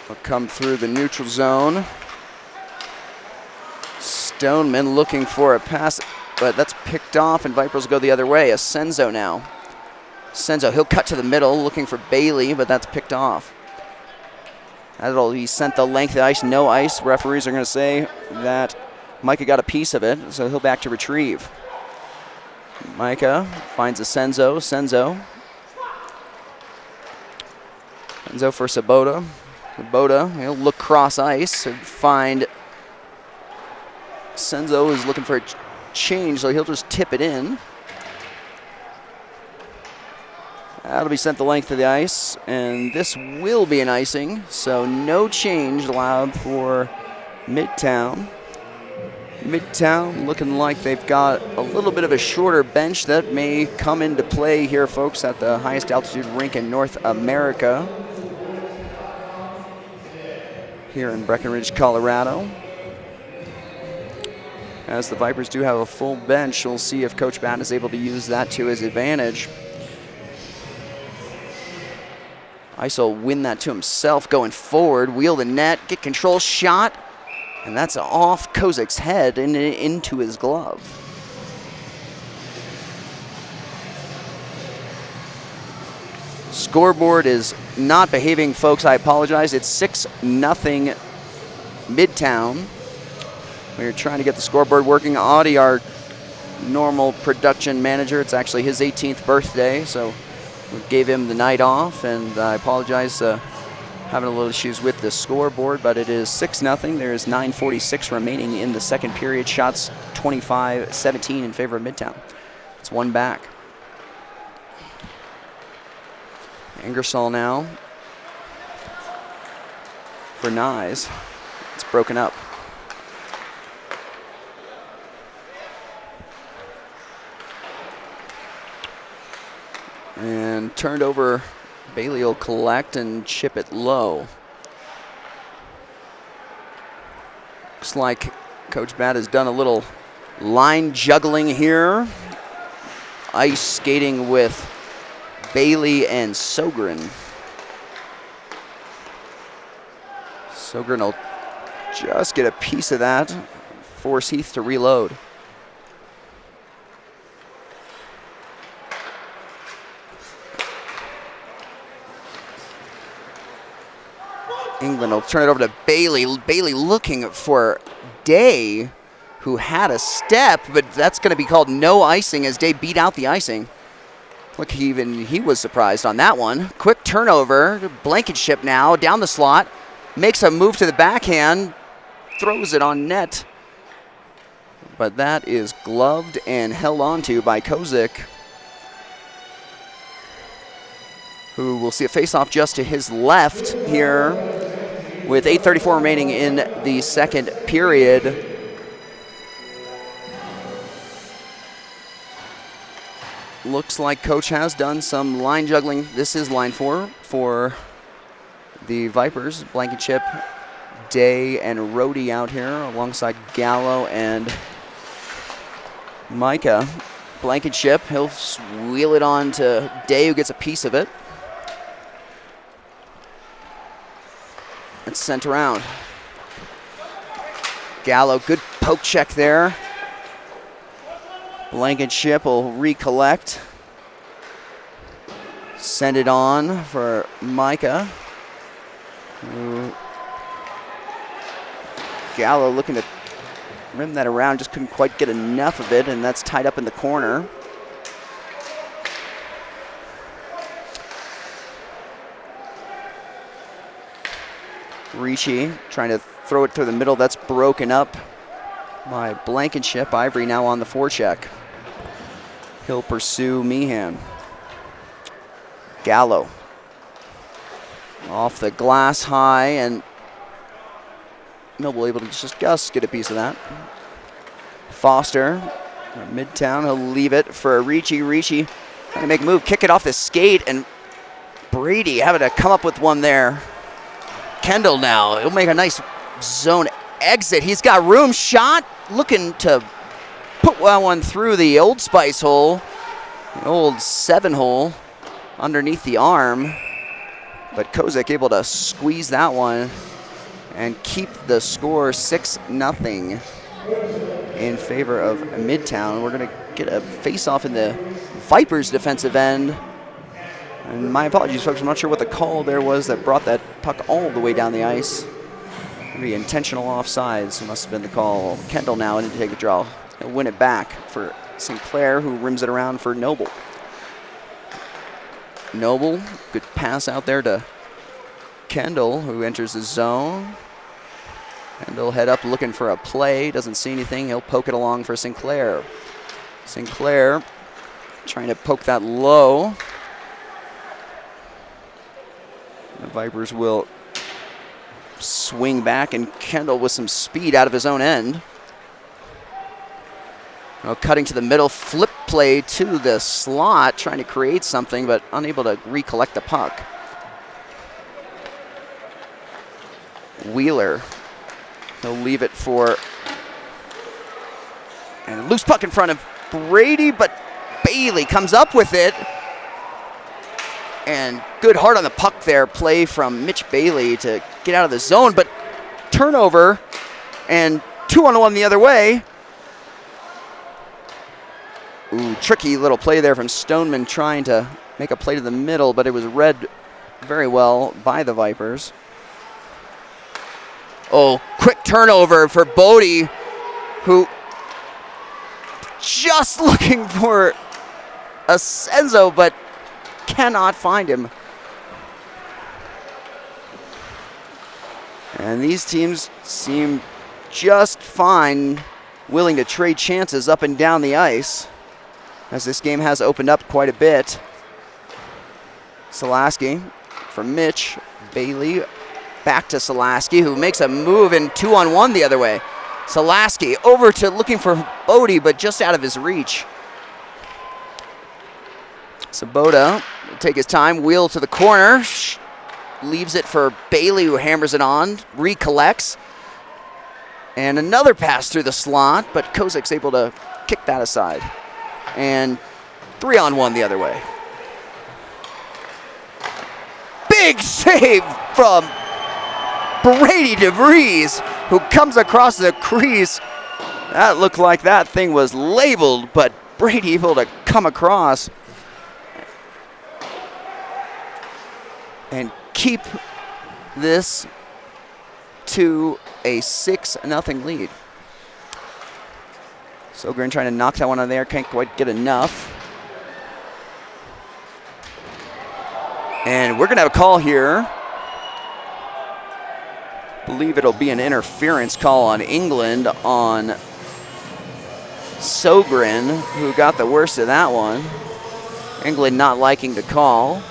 We'll come through the neutral zone. Stoneman looking for a pass, but that's picked off, and Vipers go the other way. Asenzo now. Asenzo, he'll cut to the middle, looking for Bailey, but that's picked off. That'll be sent the length of the ice, no ice. Referees are going to say that Micah got a piece of it, so he'll back to retrieve. Micah finds Asenzo. Senzo for Sabota. Sabota, he'll look cross ice and find Senzo is looking for a change, so he'll just tip it in. That'll be sent the length of the ice, and this will be an icing, so no change allowed for Midtown. Midtown looking like they've got a little bit of a shorter bench that may come into play here, folks, at the highest altitude rink in North America, here in Breckenridge, Colorado. As the Vipers do have a full bench, we'll see if Coach Batt is able to use that to his advantage. Ice will win that to himself going forward, wheel the net, get control, shot, and that's off Kozik's head and into his glove. Scoreboard is not behaving, folks. I apologize. It's 6-0 Midtown. We're trying to get the scoreboard working. Audie, our normal production manager, it's actually his 18th birthday, so we gave him the night off, and I apologize having a little issues with the scoreboard, but it is 6-0. There is 9:46 remaining in the second period. Shots 25-17 in favor of Midtown. It's one back. Ingersoll now for Nyes. It's broken up. And turned over. Bailey will collect and chip it low. Looks like Coach Batt has done a little line juggling here. Ice skating with Bailey and Sogren. Sogren will just get a piece of that, force Heath to reload. England will turn it over to Bailey. Bailey looking for Day, who had a step, but that's going to be called no icing as Day beat out the icing. Look, even he was surprised on that one. Quick turnover. Blankenship now down the slot. Makes a move to the backhand. Throws it on net. But that is gloved and held onto by Kozik, who will see a face-off just to his left here with 8:34 remaining in the second period. Looks like Coach has done some line juggling. This is line 4 for the Vipers. Blankenship, Day, and Rhodey out here alongside Gallo and Micah. Blankenship, he'll wheel it on to Day, who gets a piece of it. It's sent around. Gallo, good poke check there. Blankenship will recollect. Send it on for Micah. Gallo looking to rim that around, just couldn't quite get enough of it, and that's tied up in the corner. Ricci trying to throw it through the middle. That's broken up by Blankenship. Ivory now on the forecheck. He'll pursue Meehan. Gallo off the glass high, and Noble able to just get a piece of that. Foster, Midtown, he'll leave it for Ricci. Ricci trying to make a move, kick it off the skate, and Brady having to come up with one there. Kendall now, he'll make a nice zone exit. He's got room, shot, looking to put one through the Old Spice hole, the old 7 hole underneath the arm. But Kozak able to squeeze that one and keep the score 6-0 in favor of Midtown. We're going to get a face-off in the Vipers' defensive end. And my apologies, folks. I'm not sure what the call there was that brought that puck all the way down the ice. Maybe intentional offsides must have been the call. Kendall now in to take the draw. He'll win it back for Sinclair, who rims it around for Noble. Noble, good pass out there to Kendall, who enters the zone. Kendall head up looking for a play. Doesn't see anything. He'll poke it along for Sinclair. Sinclair trying to poke that low. The Vipers will swing back, and Kendall with some speed out of his own end. Well, cutting to the middle, flip play to the slot, trying to create something, but unable to recollect the puck. Wheeler, he'll leave it for, and a loose puck in front of Brady, but Bailey comes up with it. And good hard on the puck there, play from Mitch Bailey to get out of the zone, but turnover and 2-on-1 the other way. Ooh, tricky little play there from Stoneman trying to make a play to the middle, but it was read very well by the Vipers. Oh, quick turnover for Bodie, who just looking for Asenzo, but cannot find him. And these teams seem just fine, willing to trade chances up and down the ice, as this game has opened up quite a bit. Selaski from Mitch. Bailey back to Selaski, who makes a move in 2-on-1 the other way. Selaski over to looking for Bodie, but just out of his reach. Sabota will take his time, wheel to the corner, leaves it for Bailey, who hammers it on, recollects. And another pass through the slot, but Kozak's able to kick that aside. And 3-on-1 the other way. Big save from Brady DeVries, who comes across the crease. That looked like that thing was labeled, but Brady able to come across and keep this to a 6-0 lead. Sogren trying to knock that one out of there, can't quite get enough. And we're gonna have a call here. Believe it'll be an interference call on England on Sogren, who got the worst of that one. England not liking the call.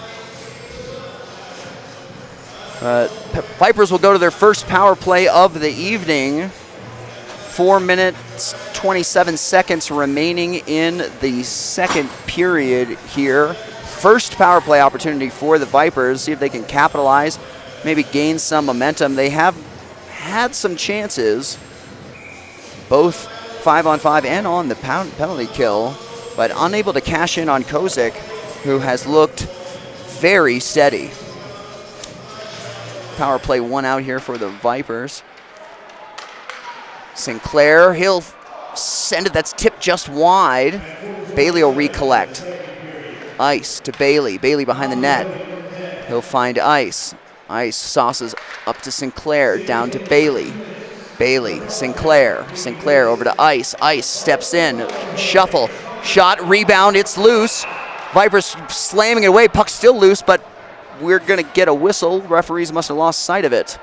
Vipers will go to their first power play of the evening. 4 minutes, 27 seconds remaining in the second period here. First power play opportunity for the Vipers. See if they can capitalize, maybe gain some momentum. They have had some chances, both 5-on-5 and on the penalty kill, but unable to cash in on Kozak, who has looked very steady. Power play one out here for the Vipers. Sinclair, he'll send it, that's tipped just wide. Bailey will recollect. Ice to Bailey, Bailey behind the net. He'll find Ice. Ice sauces up to Sinclair, down to Bailey. Bailey, Sinclair, Sinclair over to Ice. Ice steps in, shuffle, shot, rebound, it's loose. Vipers slamming it away, puck's still loose, but we're gonna get a whistle. Referees must have lost sight of it.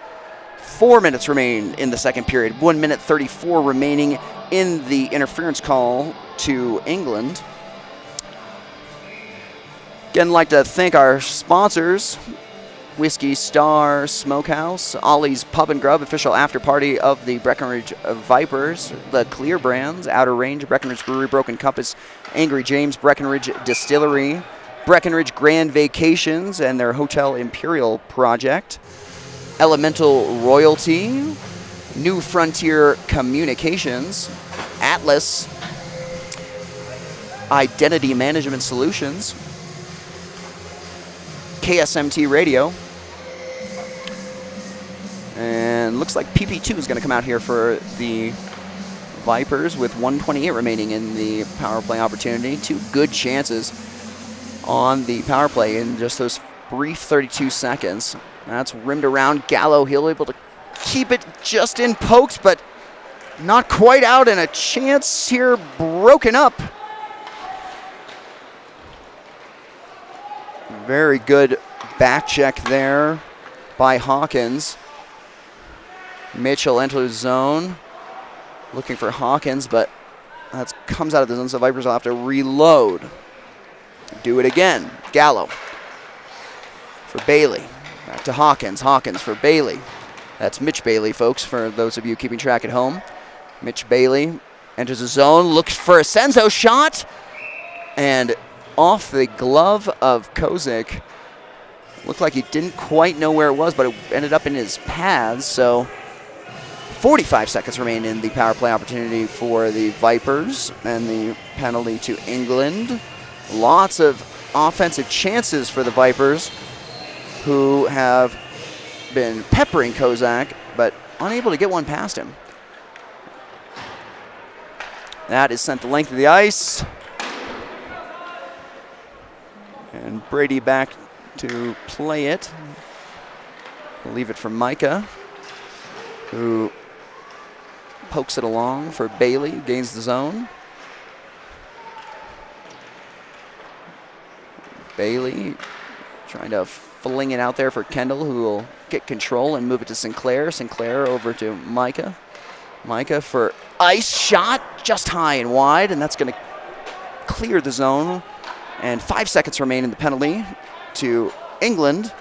4 minutes remain in the second period. 1 minute 34 remaining in the interference call to England. Again, like to thank our sponsors. Whiskey Star Smokehouse, Ollie's Pub and Grub, official after party of the Breckenridge Vipers, the Clear Brands, Outer Range, Breckenridge Brewery, Broken Compass, Angry James, Breckenridge Distillery, Breckenridge Grand Vacations and their Hotel Imperial project, Elemental Royalty, New Frontier Communications, Atlas, Identity Management Solutions, KSMT Radio, and looks like PP2 is going to come out here for the Vipers with 1:28 remaining in the power play opportunity. Two good chances on the power play in just those brief 32 seconds. That's rimmed around. Gallo, he'll able to keep it just in pokes, but not quite out, and a chance here broken up. Very good back check there by Hawkins. Mitchell enters the zone, looking for Hawkins, but that comes out of the zone, so Vipers will have to reload. Do it again. Gallo for Bailey. Back to Hawkins. Hawkins for Bailey. That's Mitch Bailey, folks, for those of you keeping track at home. Mitch Bailey enters the zone, looks for a Senzo shot, and off the glove of Kozik. Looked like he didn't quite know where it was, but it ended up in his pads, so 45 seconds remain in the power play opportunity for the Vipers, and the penalty to England. Lots of offensive chances for the Vipers, who have been peppering Kozak, but unable to get one past him. That is sent the length of the ice. And Brady back to play it. We'll leave it for Micah, who pokes it along for Bailey, gains the zone. Bailey trying to fling it out there for Kendall, who will get control and move it to Sinclair. Sinclair over to Micah. Micah for ice shot, just high and wide, and that's going to clear the zone. And 5 seconds remain in the penalty to England.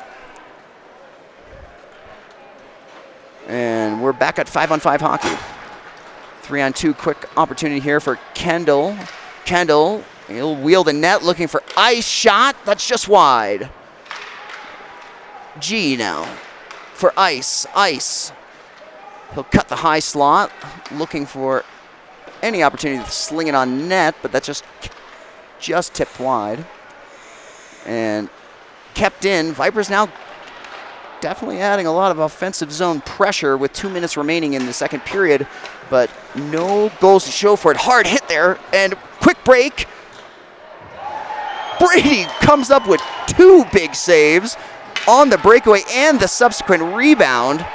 And we're back at 5-on-5 hockey. 3-on-2 quick opportunity here for Kendall. Kendall, he'll wheel the net looking for ice shot. That's just wide. G now for ice. Ice. He'll cut the high slot, looking for any opportunity to sling it on net, but that just tipped wide and kept in. Vipers now definitely adding a lot of offensive zone pressure with 2 minutes remaining in the second period, but no goals to show for it. Hard hit there and quick break. Brady comes up with two big saves on the breakaway and the subsequent rebound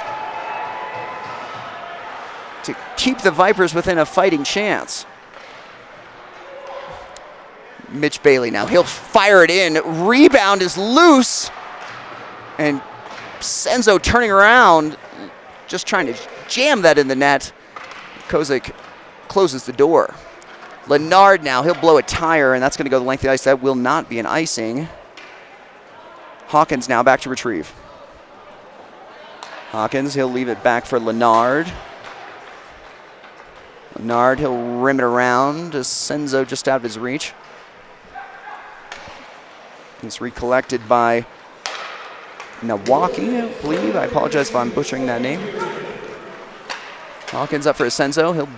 to keep the Vipers within a fighting chance. Mitch Bailey now, he'll fire it in. Rebound is loose. And Senzo turning around, just trying to jam that in the net. Kozik closes the door. Lennard now, he'll blow a tire, and that's going to go the length of the ice. That will not be an icing. Hawkins now back to retrieve. Hawkins, he'll leave it back for Lennard. Lennard, he'll rim it around to Senzo just out of his reach. It's recollected by Nawaki, I believe. I apologize if I'm butchering that name. Hawkins up for a Senzo. He'll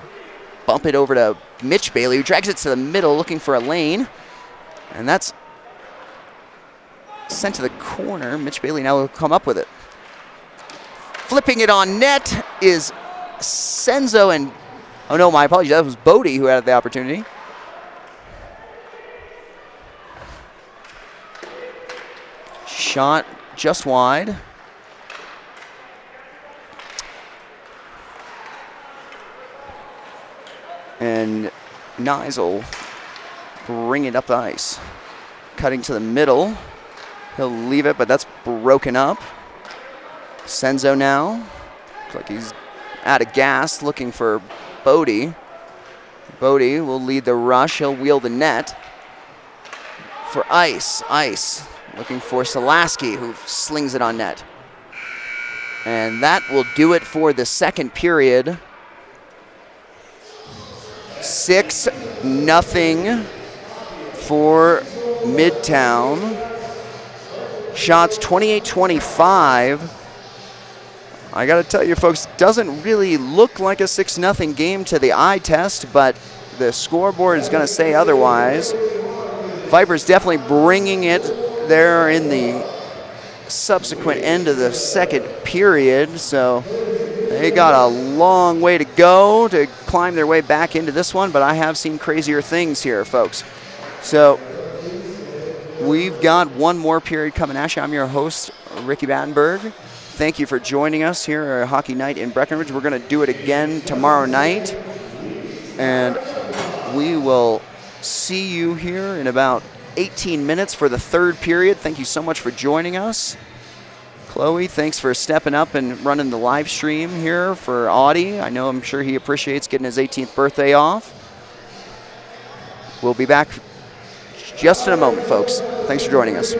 bump it over to Mitch Bailey, who drags it to the middle looking for a lane. And that's sent to the corner. Mitch Bailey now will come up with it. Flipping it on net is Senzo, and oh no, my apologies, that was Bodie who had the opportunity. Shot just wide. And Nyes will bring it up the ice. Cutting to the middle. He'll leave it, but that's broken up. Senzo now. Looks like he's out of gas, looking for Bodie. Bodie will lead the rush. He'll wheel the net for ice. Ice. Looking for Selaski, who slings it on net. And that will do it for the second period. 6-0 for Midtown. Shots 28-25. I got to tell you, folks, doesn't really look like a 6-0 game to the eye test, but the scoreboard is going to say otherwise. Vipers definitely bringing it there in the subsequent end of the second period, so they got a long way to go to climb their way back into this one, but I have seen crazier things here, folks. So we've got one more period coming at you. I'm your host, Ricky Battenberg. Thank you for joining us here at Hockey Night in Breckenridge. We're going to do it again tomorrow night, and we will see you here in about 18 minutes for the third period. Thank you so much for joining us. Chloe, thanks for stepping up and running the live stream here for Audie. I'm sure he appreciates getting his 18th birthday off. We'll be back just in a moment, folks. Thanks for joining us.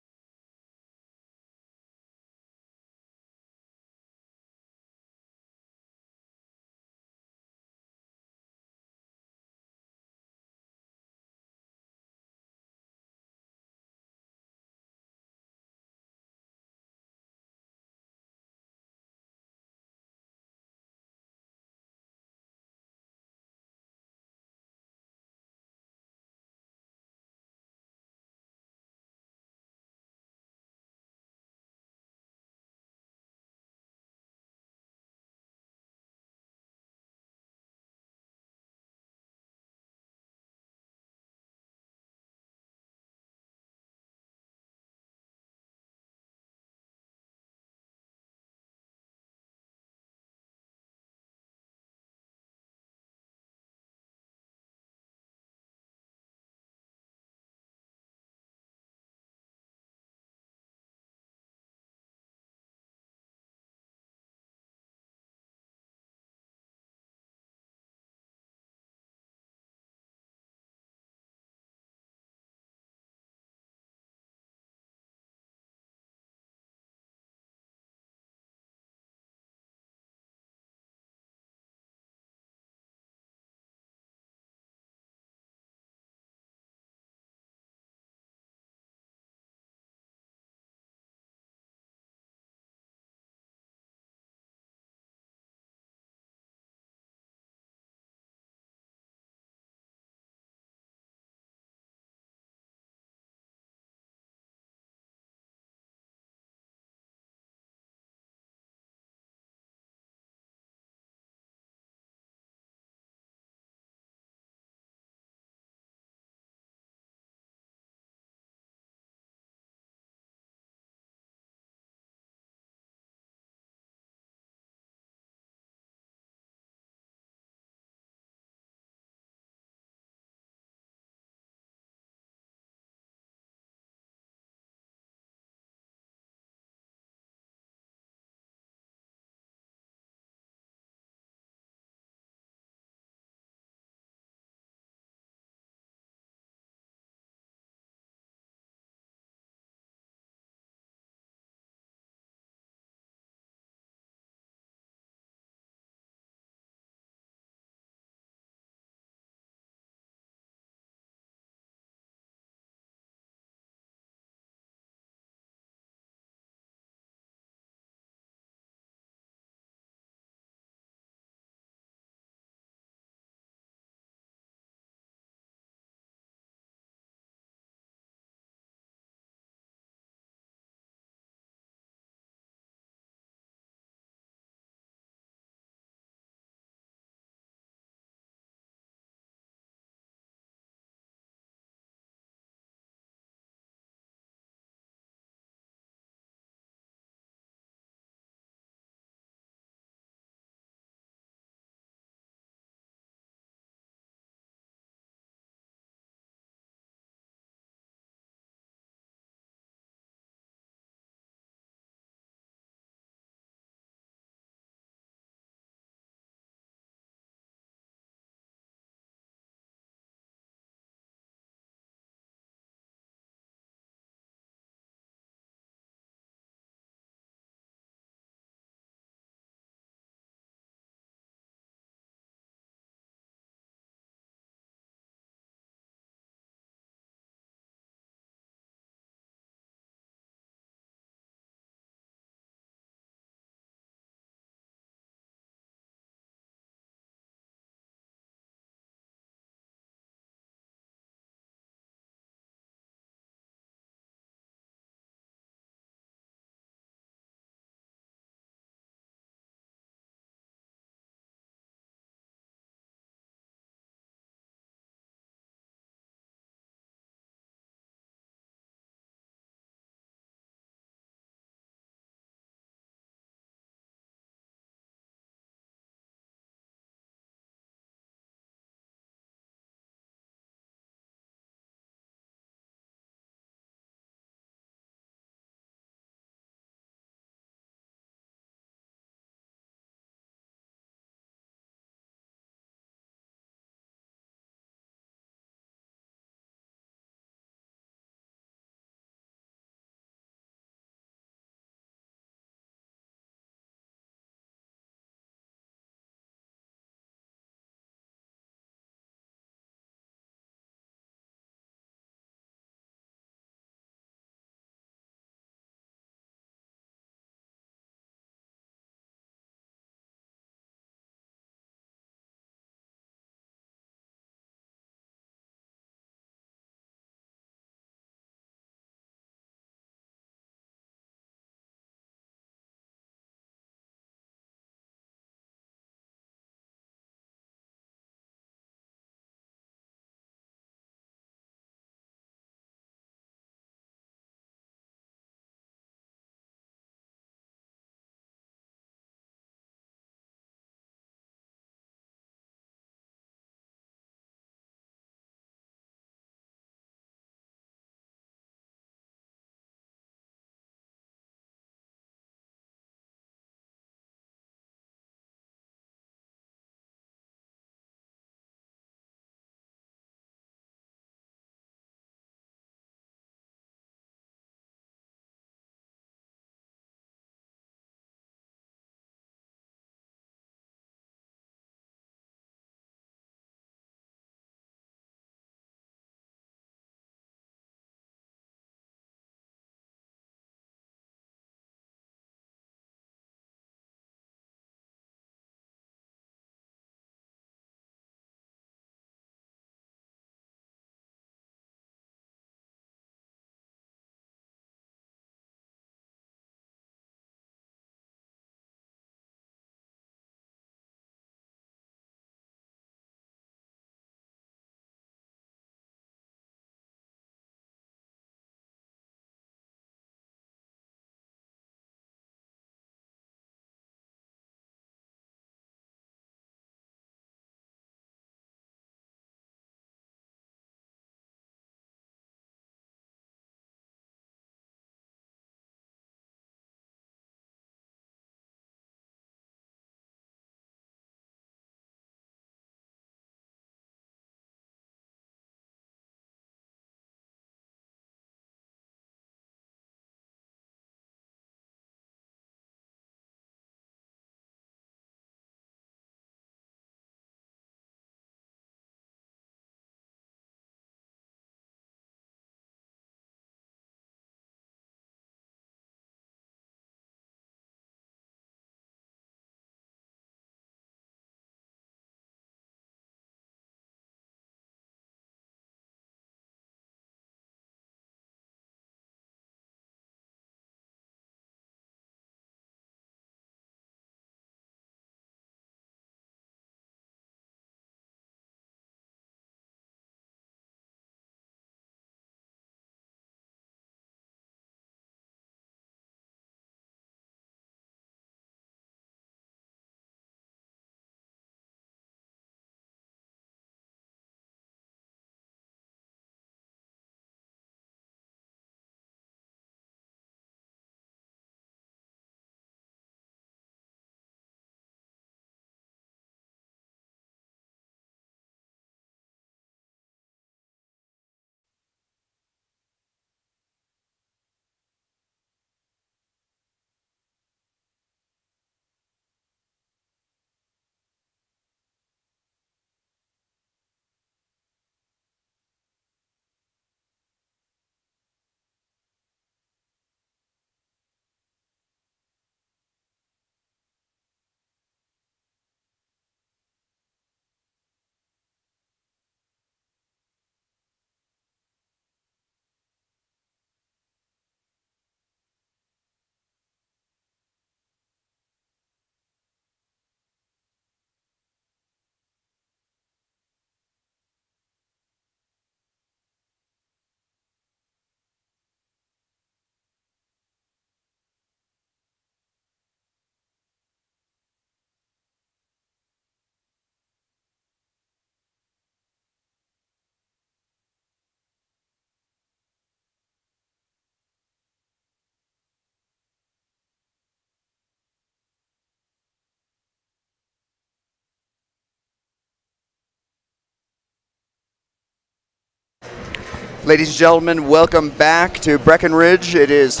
Ladies and gentlemen, welcome back to Breckenridge. It is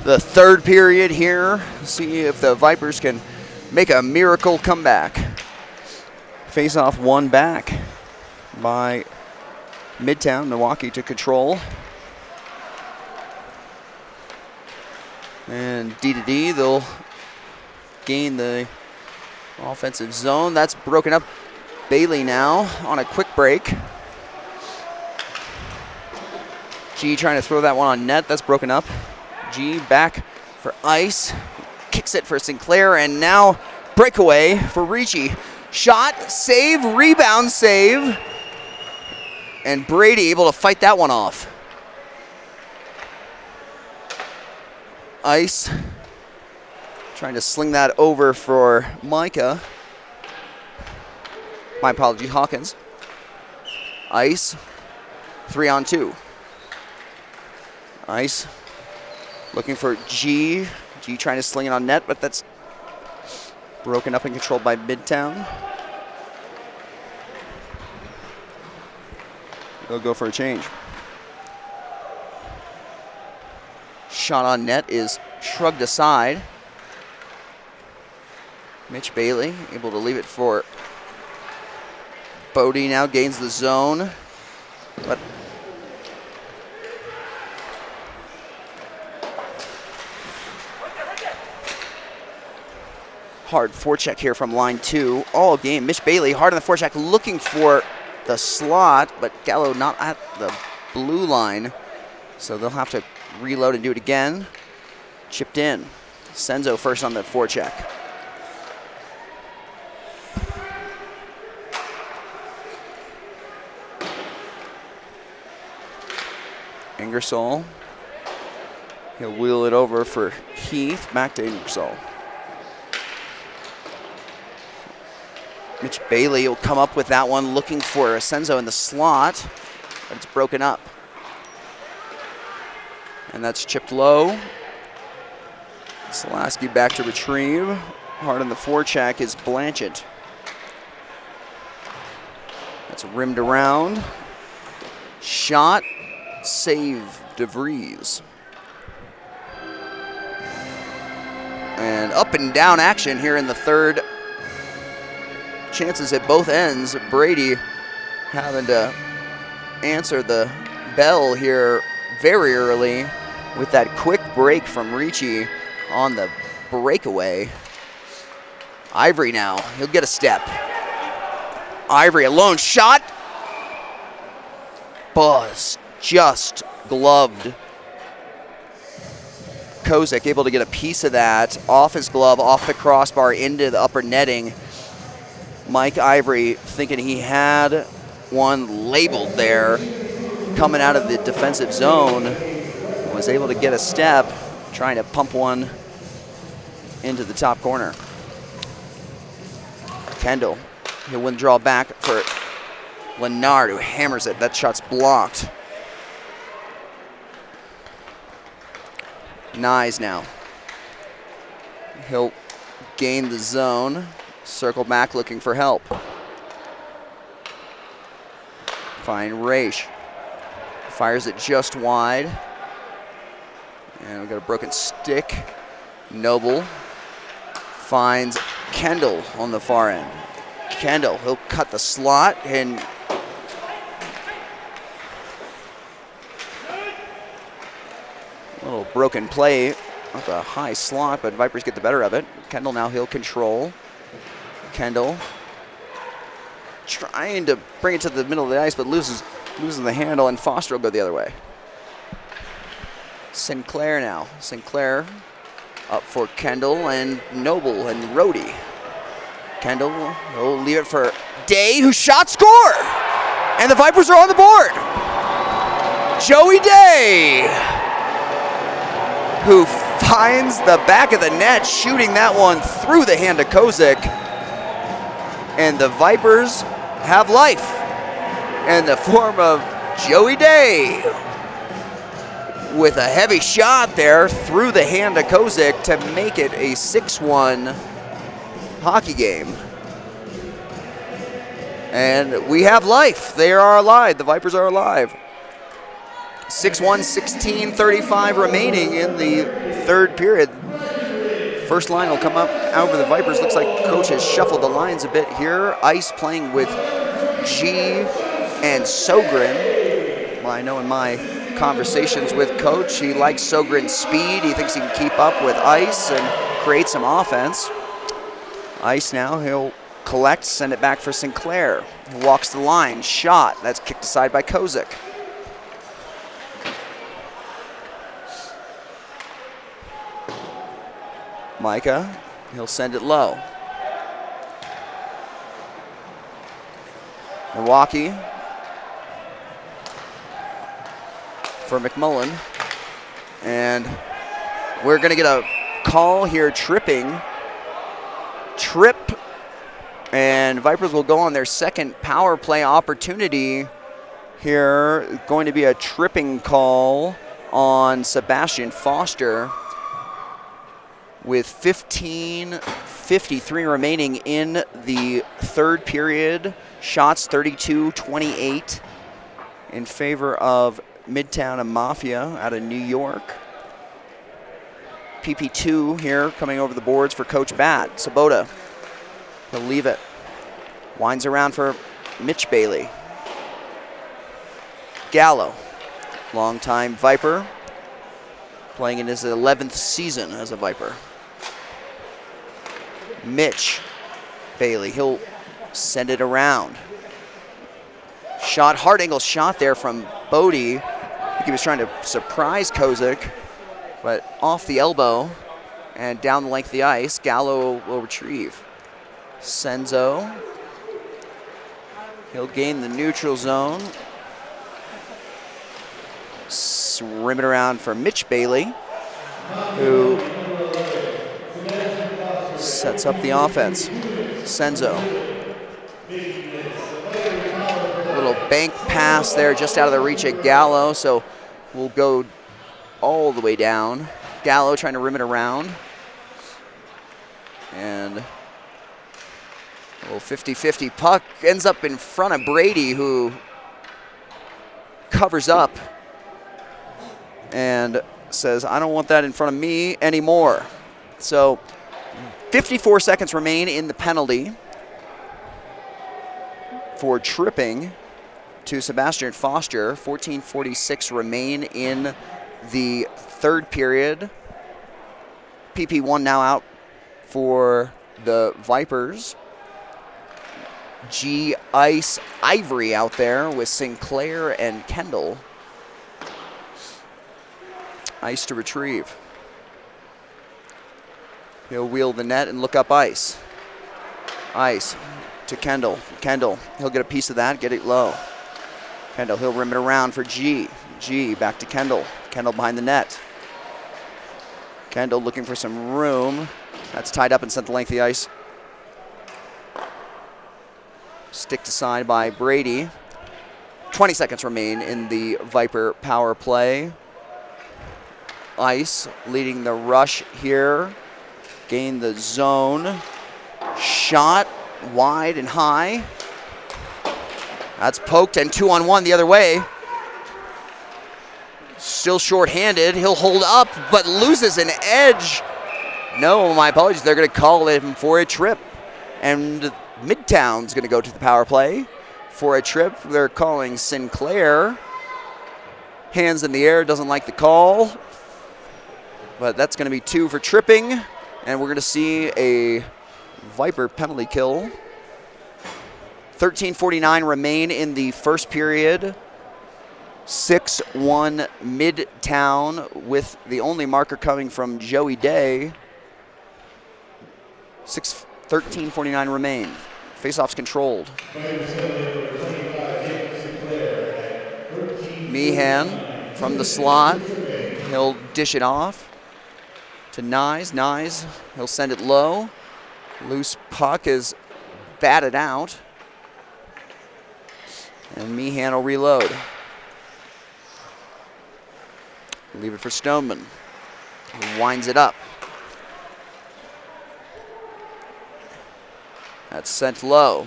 the third period here. See if the Vipers can make a miracle comeback. Face-off won back by Midtown. Milwaukee to control. And D-to-D, they'll gain the offensive zone. That's broken up. Bailey now on a quick break. G trying to throw that one on net. That's broken up. G back for Ice. Kicks it for Sinclair, and now breakaway for Ricci. Shot, save, rebound, save. And Brady able to fight that one off. Ice trying to sling that over for Micah. My apology, Hawkins. Ice, 3-on-2. Ice looking for G. G trying to sling it on net, but that's broken up and controlled by Midtown. They'll go for a change. Shot on net is shrugged aside. Mitch Bailey able to leave it for Bodie. Now gains the zone, but hard forecheck here from line 2 all game. Mitch Bailey hard on the forecheck looking for the slot, but Gallo not at the blue line, so they'll have to reload and do it again. Chipped in. Senzo first on the forecheck. Ingersoll. He'll wheel it over for Heath. Back to Ingersoll. Mitch Bailey will come up with that one, looking for Senzo in the slot, but it's broken up. And that's chipped low. Selaski back to retrieve. Hard on the forecheck is Blanchett. That's rimmed around. Shot, save DeVries. And up and down action here in the third. Chances at both ends. Brady having to answer the bell here very early with that quick break from Ricci on the breakaway. Ivory now, he'll get a step. Ivory, a lone shot. Buzz just gloved. Kozik able to get a piece of that off his glove, off the crossbar, into the upper netting. Mike Ivory thinking he had one labeled there coming out of the defensive zone, was able to get a step, trying to pump one into the top corner. Kendall, he'll withdraw back for Lennard, who hammers it. That shot's blocked. Nyes now. He'll gain the zone, circle back looking for help. Find Raish. Fires it just wide. And we've got a broken stick. Noble finds Kendall on the far end. Kendall, he'll cut the slot and a little broken play off a high slot, but Vipers get the better of it. Kendall now, he'll control. Kendall trying to bring it to the middle of the ice, but losing the handle, and Foster will go the other way. Sinclair now. Sinclair up for Kendall and Noble and Rohde. Kendall will leave it for Day, who shot, score! And the Vipers are on the board. Joey Day, who finds the back of the net, shooting that one through the hand of Kozik. And the Vipers have life in the form of Joey Day with a heavy shot there through the hand of Kozik to make it a 6-1 hockey game. And we have life. They are alive. The Vipers are alive. 6-1, 16:35 remaining in the third period. First line will come up out for the Vipers. Looks like coach has shuffled the lines a bit here. Ice playing with G and Sogren. Well, I know in my conversations with coach, he likes Sogren's speed. He thinks he can keep up with Ice and create some offense. Ice now, he'll collect, send it back for Sinclair. He walks the line, shot. That's kicked aside by Kozik. Micah, he'll send it low. Milwaukee for McMullen. And we're going to get a call here, tripping. Trip, and Vipers will go on their second power play opportunity here. Going to be a tripping call on Sebastian Foster with 15:53 remaining in the third period. Shots 32-28 in favor of Midtown and Mafia out of New York. PP2 here coming over the boards for Coach Bat. Sabota, he'll leave it. Winds around for Mitch Bailey. Gallo, longtime Viper, playing in his 11th season as a Viper. Mitch Bailey, he'll send it around. Shot, hard angle shot there from Bodie. I think he was trying to surprise Kozik, but off the elbow and down the length of the ice. Gallo will retrieve. Senzo, he'll gain the neutral zone. Rim it around for Mitch Bailey, who sets up the offense. Senzo. Little bank pass there just out of the reach of Gallo, so we'll go all the way down. Gallo trying to rim it around. And a little 50-50 puck ends up in front of Brady, who covers up and says, I don't want that in front of me anymore. So 54 seconds remain in the penalty for tripping to Sebastian Foster. 14:46 remain in the third period. PP1 now out for the Vipers. G, Ice, Ivory out there with Sinclair and Kendall. Ice to retrieve. He'll wheel the net and look up Ice. Ice to Kendall. Kendall, he'll get a piece of that, get it low. Kendall, he'll rim it around for G. G back to Kendall. Kendall behind the net. Kendall looking for some room. That's tied up and sent the length of the ice. Sticked aside by Brady. 20 seconds remain in the Viper power play. Ice leading the rush here. Gain the zone. Shot wide and high. That's poked and 2-on-1 the other way. Still short-handed. He'll hold up but loses an edge. No, my apologies. They're going to call him for a trip. And Midtown's going to go to the power play for a trip. They're calling Sinclair. Hands in the air, doesn't like the call. But that's going to be 2 for tripping. And we're going to see a Viper penalty kill. 13:49 remain in the first period. 6-1 Midtown with the only marker coming from Joey Day. 13:49 remain. Faceoffs controlled. Meehan from the slot. He'll dish it off to Nyes. Nyes, he'll send it low. Loose puck is batted out. And Meehan will reload. Leave it for Stoneman. He winds it up. That's sent low.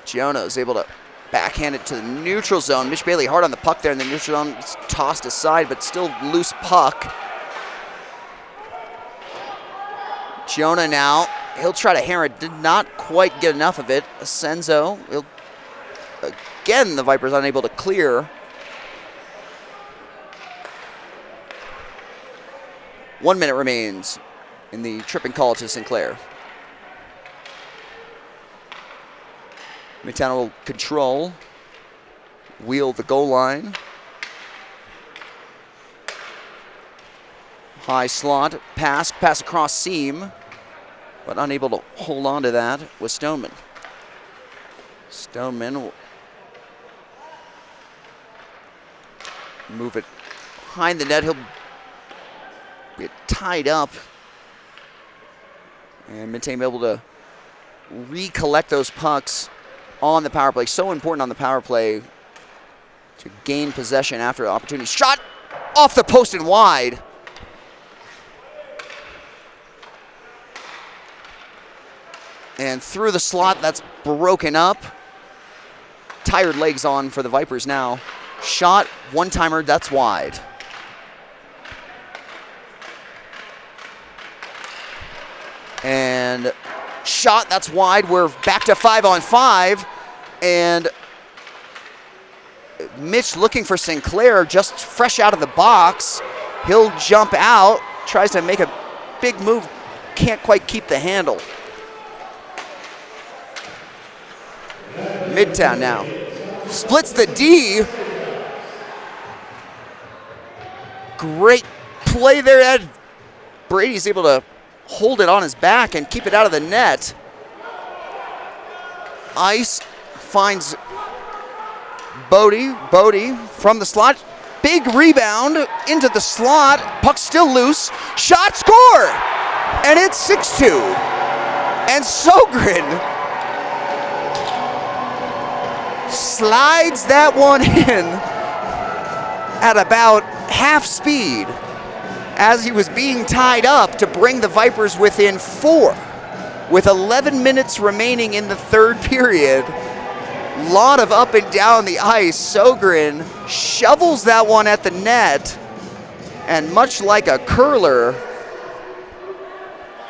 Giono is able to backhanded to the neutral zone. Mitch Bailey hard on the puck there in the neutral zone. It's tossed aside, but still loose puck. Jonah now, he'll try to hammer it. Did not quite get enough of it. Senzo, again, the Vipers unable to clear. 1 minute remains in the tripping call to Sinclair. Midtown will control, wheel the goal line. High slot, pass across seam, but unable to hold on to that with Stoneman. Stoneman will move it behind the net. He'll get tied up. And Midtown able to recollect those pucks on the power play. So important on the power play to gain possession after the opportunity. Shot off the post and wide. And through the slot, that's broken up. Tired legs on for the Vipers now. Shot, one-timer, that's wide. And shot, that's wide. We're back to 5-on-5. And Mitch looking for Sinclair, just fresh out of the box. He'll jump out, tries to make a big move, can't quite keep the handle. Midtown now. Splits the D. Great play there. Ed Brady's able to hold it on his back and keep it out of the net. Ice finds Bodie. Bodie from the slot. Big rebound into the slot. Puck still loose. Shot, score! And it's 6-2. And Sogren slides that one in at about half speed as he was being tied up to bring the Vipers within 4 with 11 minutes remaining in the third period. Lot of up and down the ice. Sogren shovels that one at the net, and much like a curler,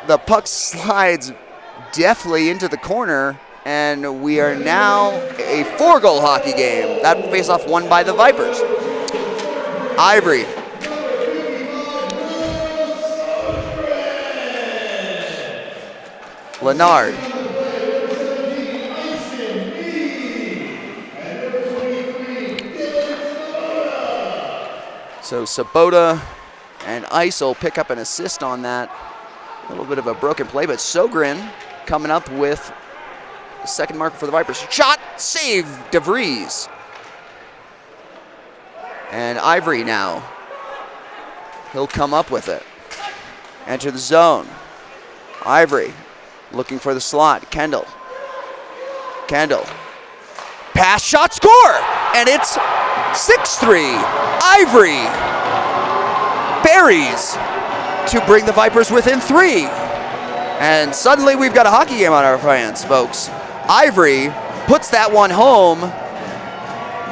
the puck slides deftly into the corner. And we are now a 4-goal hockey game. That faceoff won by the Vipers. Ivory. Leonard. So Sabota and Ice will pick up an assist on that. A little bit of a broken play, but Sogren coming up with the second marker for the Vipers. Shot, save, DeVries. And Ivory now. He'll come up with it. Enter the zone. Ivory looking for the slot. Kendall. Kendall. Pass, shot, score! And it's 6-3. Ivory buries to bring the Vipers within 3. And suddenly we've got a hockey game on our hands, folks. Ivory puts that one home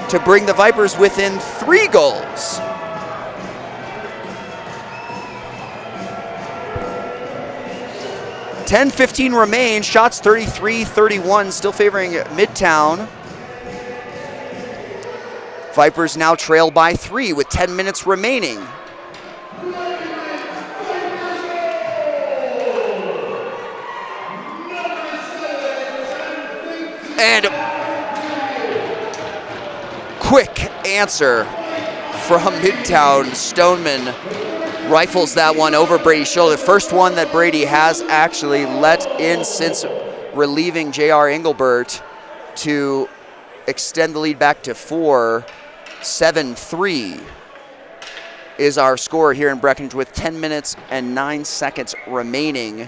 to bring the Vipers within 3 goals. $10:15 remain, shots 33-31, still favoring Midtown. Vipers now trail by 3 with 10 minutes remaining. And quick answer from Midtown. Stoneman rifles that one over Brady's shoulder. First one that Brady has actually let in since relieving J.R. Engelbert to extend the lead back to 4. 7-3 is our score here in Breckenridge with 10 minutes and 9 seconds remaining.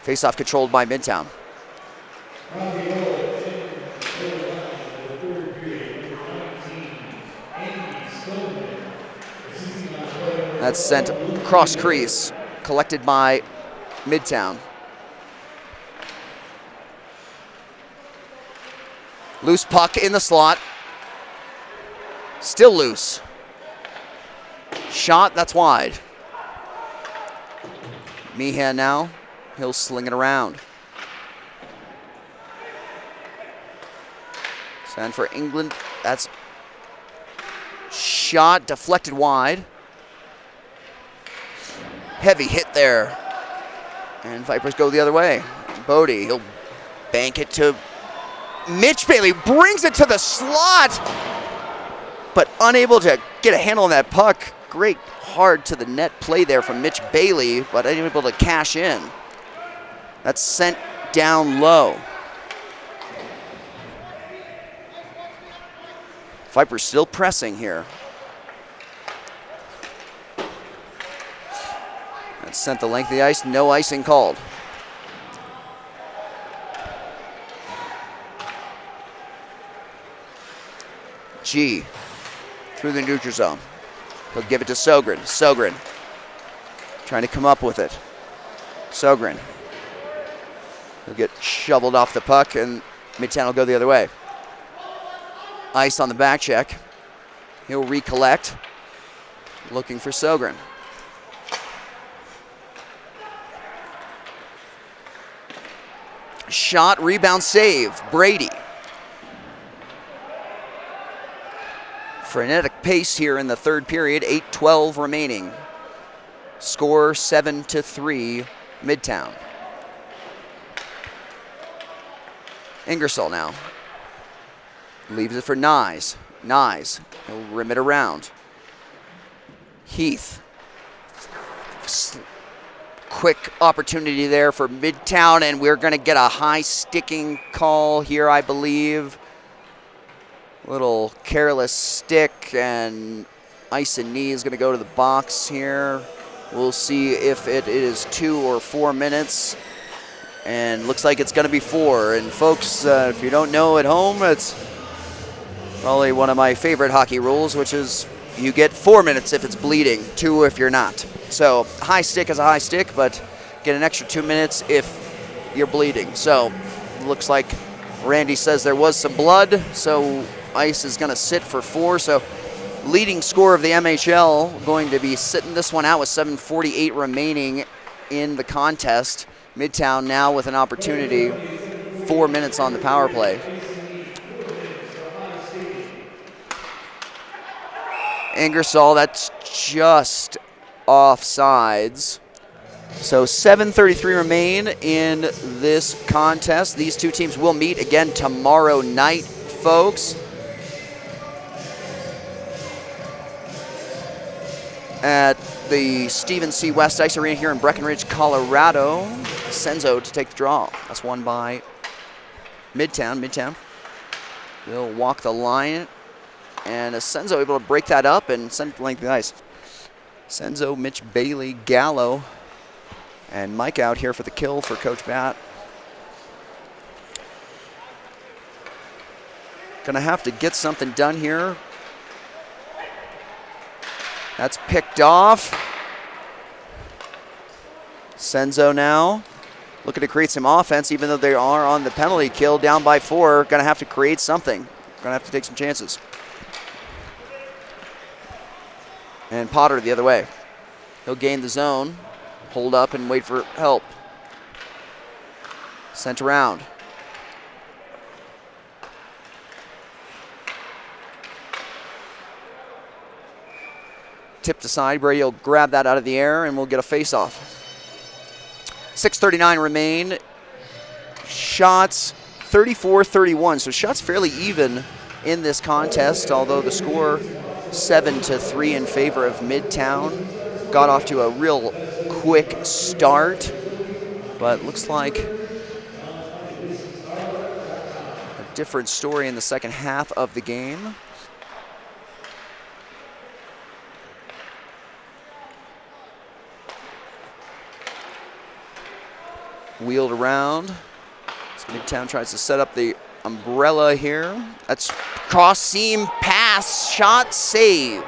Face-off controlled by Midtown. That's sent cross crease, collected by Midtown. Loose puck in the slot. Still loose. Shot, that's wide. Meehan now. He'll sling it around. Send for England. That's shot deflected wide. Heavy hit there. And Vipers go the other way. Bodie, he'll bank it to Mitch Bailey. Brings it to the slot, but unable to get a handle on that puck. Great hard to the net play there from Mitch Bailey, but unable to cash in. That's sent down low. Vipers still pressing here. That's sent the length of the ice, no icing called. G through the neutral zone. He'll give it to Sogren. Sogren trying to come up with it. Sogren. He'll get shoveled off the puck, and Midtown will go the other way. Ice on the back check. He'll recollect. Looking for Sogren. Shot, rebound, save. Brady. Frenetic pace here in the third period. 8:12 remaining. Score 7-3 Midtown. Ingersoll now. Leaves it for Nyes. Nyes. He'll rim it around. Heath. Quick opportunity there for Midtown, and we're going to get a high sticking call here, I believe. Little careless stick, and ice and knee is going to go to the box here. We'll see if it is 2 or 4 minutes, and looks like it's going to be 4. And folks, if you don't know at home, it's probably one of my favorite hockey rules, which is you get 4 minutes if it's bleeding, 2 if you're not. So high stick is a high stick, but get an extra 2 minutes if you're bleeding. So looks like Randy says there was some blood, so ice is going to sit for 4. So leading scorer of the MHL going to be sitting this one out with 7:48 remaining in the contest. Midtown now with an opportunity, 4 minutes on the power play. Ingersoll, that's just offsides. So 7:33 remain in this contest. These two teams will meet again tomorrow night, folks. At the Stephen C. West Ice Arena here in Breckenridge, Colorado. Senzo to take the draw. That's won by Midtown. Midtown. They'll walk the line. And Senzo able to break that up and send it to length of the ice. Senzo, Mitch Bailey, Gallo, and Mike out here for the kill for Coach Bat. Gonna have to get something done here. That's picked off. Senzo now looking to create some offense, even though they are on the penalty kill, down by 4. Gonna have to create something. Gonna have to take some chances. And Potter the other way. He'll gain the zone, hold up and wait for help. Sent around. Tipped aside. Brady will grab that out of the air and we'll get a face-off. 6:39 remain. Shots 34-31. So shots fairly even in this contest, although the score 7-3 in favor of Midtown. Got off to a real quick start, but looks like a different story in the second half of the game. Wheeled around. So Midtown tries to set up the umbrella here. That's cross seam pass, shot, save.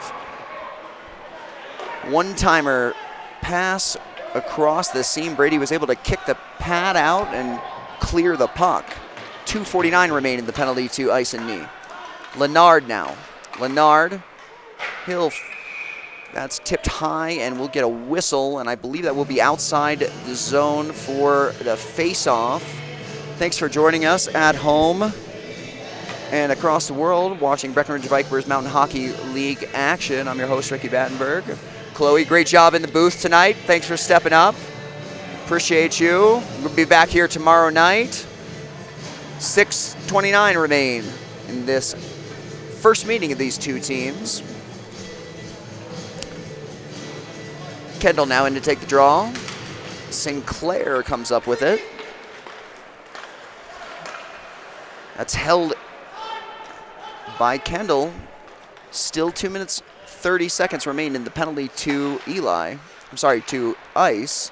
One-timer pass across the seam. Brady was able to kick the pad out and clear the puck. 2:49 remain in the penalty to ice and knee. Lennard now. Lennard, that's tipped high, and we'll get a whistle, and I believe that will be outside the zone for the face-off. Thanks for joining us at home and across the world watching Breckenridge Vipers Mountain Hockey League action. I'm your host, Ricky Battenberg. Chloe, great job in the booth tonight. Thanks for stepping up. Appreciate you. We'll be back here tomorrow night. 6:29 remain in this first meeting of these two teams. Kendall now in to take the draw. Sinclair comes up with it. That's held by Kendall. Still 2 minutes 30 seconds remain in the penalty to to ice.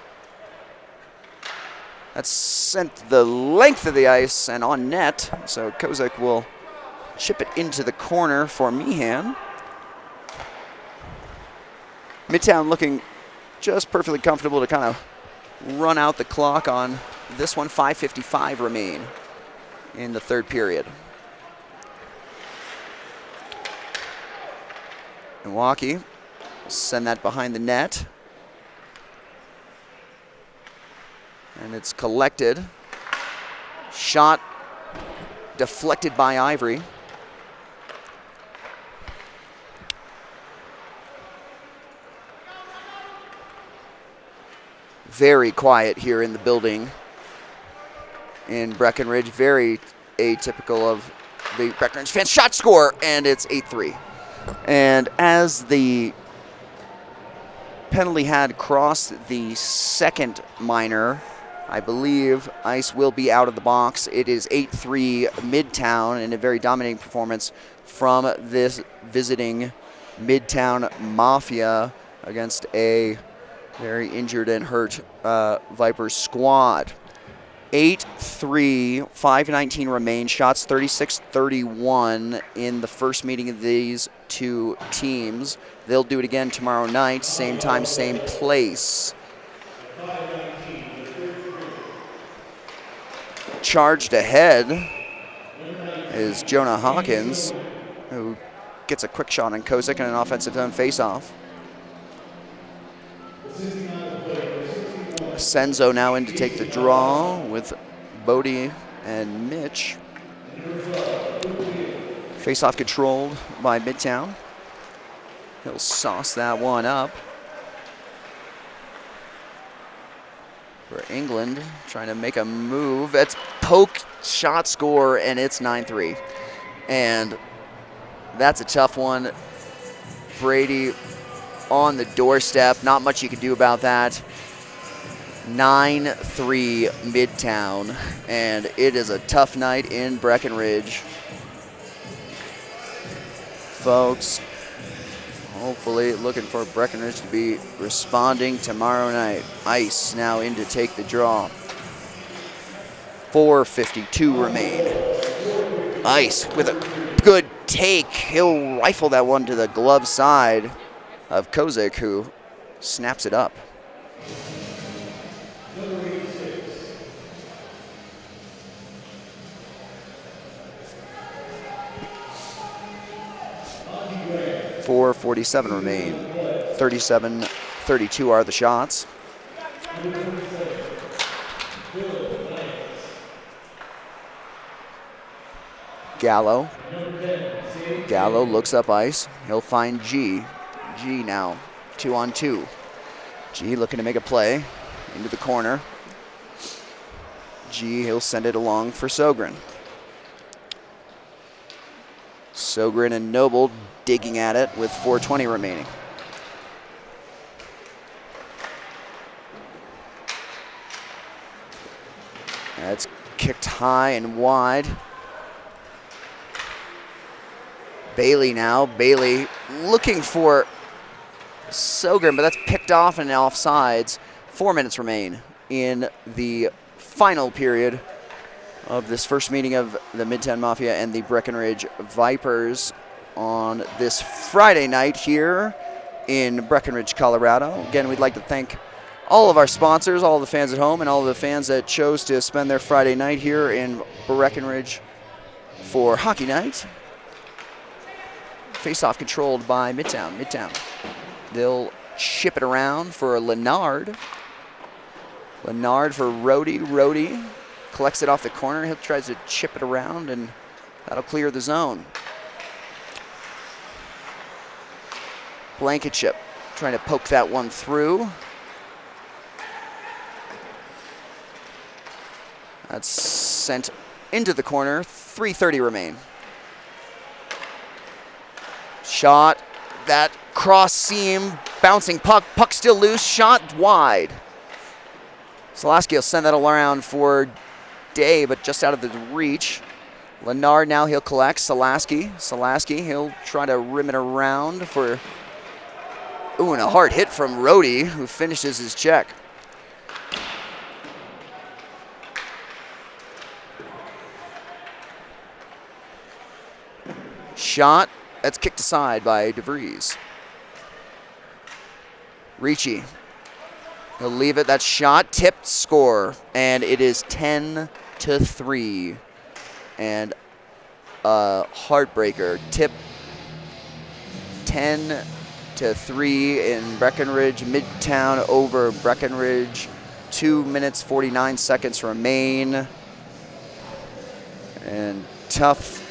That's sent the length of the ice and on net, so Kozak will chip it into the corner for Meehan. Midtown looking just perfectly comfortable to kind of run out the clock on this one. 5:55 remain in the third period. Milwaukee send that behind the net. And it's collected. Shot deflected by Ivory. Very quiet here in the building in Breckenridge. Very atypical of the Breckenridge fans. Shot score, and it's 8-3. And as the penalty had crossed the second minor, I believe ice will be out of the box. It is 8-3 Midtown in a very dominating performance from this visiting Midtown Mafia against a very injured and hurt Vipers squad. 8-3, 5:19 remain. Shots 36-31 in the first meeting of these two teams. They'll do it again tomorrow night, same time, same place. Charged ahead is Jonah Hawkins, who gets a quick shot on Kozak and an offensive zone faceoff. Senzo now in to take the draw with Bodie and Mitch. Faceoff controlled by Midtown. He'll sauce that one up for England, trying to make a move. That's poke, shot score, and it's 9-3. And that's a tough one. Brady on the doorstep. Not much you can do about that. 9-3 Midtown, and it is a tough night in Breckenridge. Folks, hopefully looking for Breckenridge to be responding tomorrow night. Ice now in to take the draw. 4:52 remain. Ice with a good take. He'll rifle that one to the glove side of Kozak, who snaps it up. .447 remain. 37-32 are the shots. Gallo. Gallo looks up ice. He'll find G. G now, 2-on-2. G looking to make a play into the corner. G, he'll send it along for Sogren. Sogren and Noble digging at it with 4:20 remaining. That's kicked high and wide. Bailey now. Bailey looking for Sogren, but that's picked off and offsides. 4 minutes remain in the final period of this first meeting of the Midtown Mafia and the Breckenridge Vipers on this Friday night here in Breckenridge, Colorado. Again, we'd like to thank all of our sponsors, all of the fans at home, and all of the fans that chose to spend their Friday night here in Breckenridge for hockey night. Face-off controlled by Midtown. They'll chip it around for Leonard. Leonard for Rhodey. Collects it off the corner. He tries to chip it around, and that'll clear the zone. Blankenship trying to poke that one through. That's sent into the corner. 3:30 remain. Shot, that cross seam, bouncing puck. Puck still loose, shot wide. Salaski will send that around for Day, but just out of the reach. Leonard now he'll collect. Salaski, he'll try to rim it around for, ooh, and a hard hit from Rhodey, who finishes his check. Shot, that's kicked aside by DeVries. Ricci, he'll leave it, that shot, tipped, score, and it is 10-3. And a heartbreaker, tip 10-3 in Breckenridge, Midtown over Breckenridge. 2 minutes, 49 seconds remain. And tough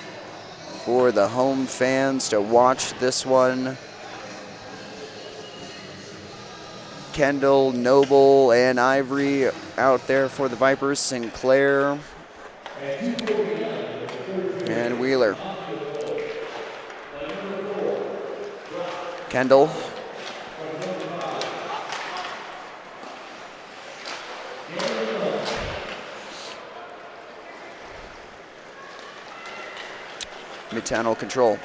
for the home fans to watch this one. Kendall, Noble, and Ivory out there for the Vipers. Sinclair and Wheeler. Kendall. Midtown will control.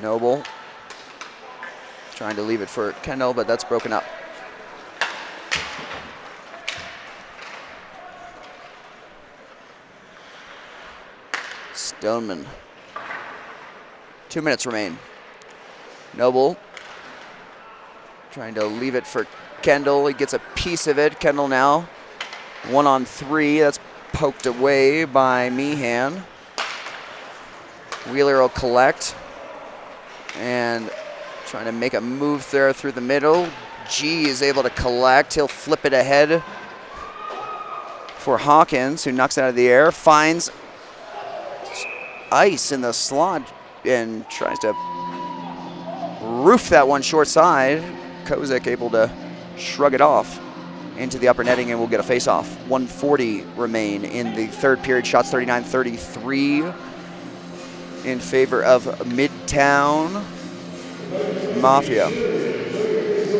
Noble trying to leave it for Kendall, but that's broken up. Stoneman. 2 minutes remain. Noble trying to leave it for Kendall. He gets a piece of it. Kendall now 1-on-3. That's poked away by Meehan. Wheeler will collect and trying to make a move there through the middle. G is able to collect. He'll flip it ahead for Hawkins, who knocks it out of the air. Finds ice in the slot and tries to roof that one short side. Kozak able to shrug it off into the upper netting, and we'll get a face-off. 1:40 remain in the third period. Shots 39-33 in favor of Midtown. Mafia.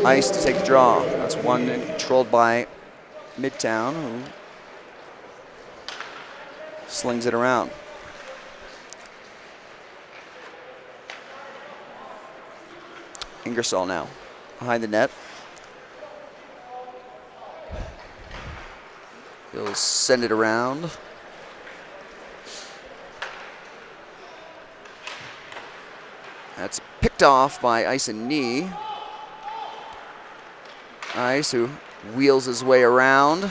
Ice to take the draw. That's one controlled by Midtown, who slings it around. Ingersoll now behind the net. He'll send it around. That's picked off by Ice and Knee. Ice, who wheels his way around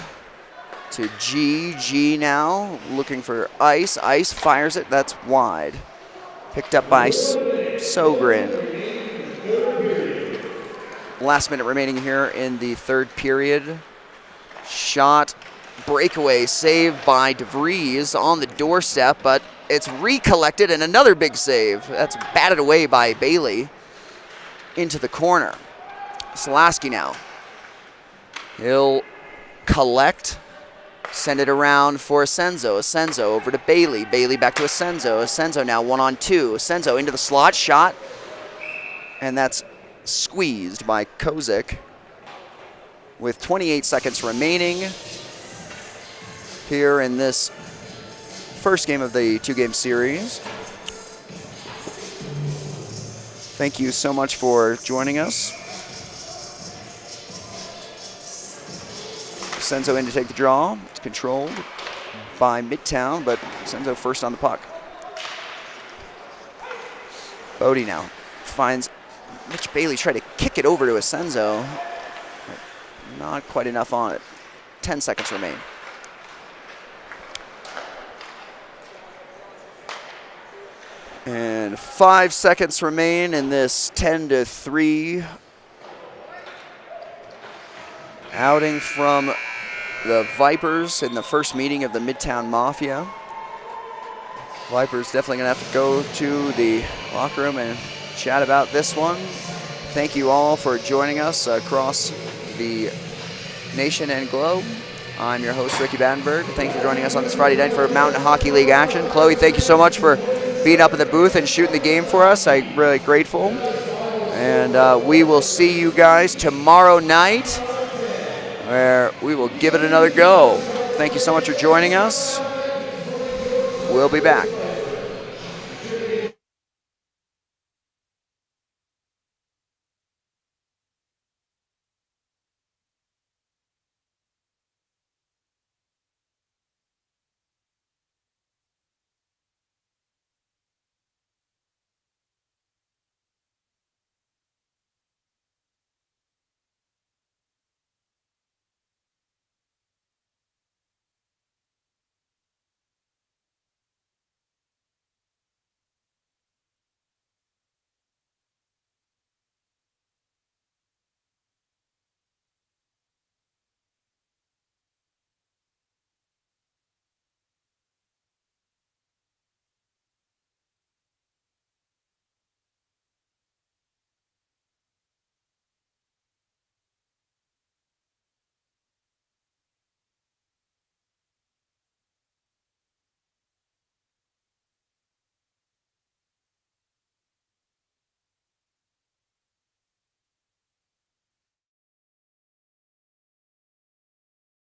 to G. G now looking for Ice. Ice fires it. That's wide. Picked up by Sogren. Last minute remaining here in the third period. Shot, breakaway, saved by DeVries on the doorstep, but it's recollected, and another big save. That's batted away by Bailey into the corner. Salaski now. He'll collect, send it around for Asenzo. Asenzo over to Bailey. Bailey back to Asenzo. Asenzo now 1-on-2. Asenzo into the slot, shot, and that's squeezed by Kozak with 28 seconds remaining here in this first game of the two-game series. Thank you so much for joining us. Senzo in to take the draw. It's controlled by Midtown, but Senzo first on the puck. Bodie now finds Mitch Bailey tried to kick it over to Asenzo. Not quite enough on it. 10 seconds remain. And 5 seconds remain in this 10-3 outing from the Vipers in the first meeting of the Midtown Mafia. Vipers definitely going to have to go to the locker room and chat about this one. Thank you all for joining us across the nation and globe. I'm your host, Ricky Battenberg. Thank you for joining us on this Friday night for Mountain Hockey League action. Chloe, thank you so much for being up in the booth and shooting the game for us. I'm really grateful. And we will see you guys tomorrow night, where we will give it another go. Thank you so much for joining us. We'll be back.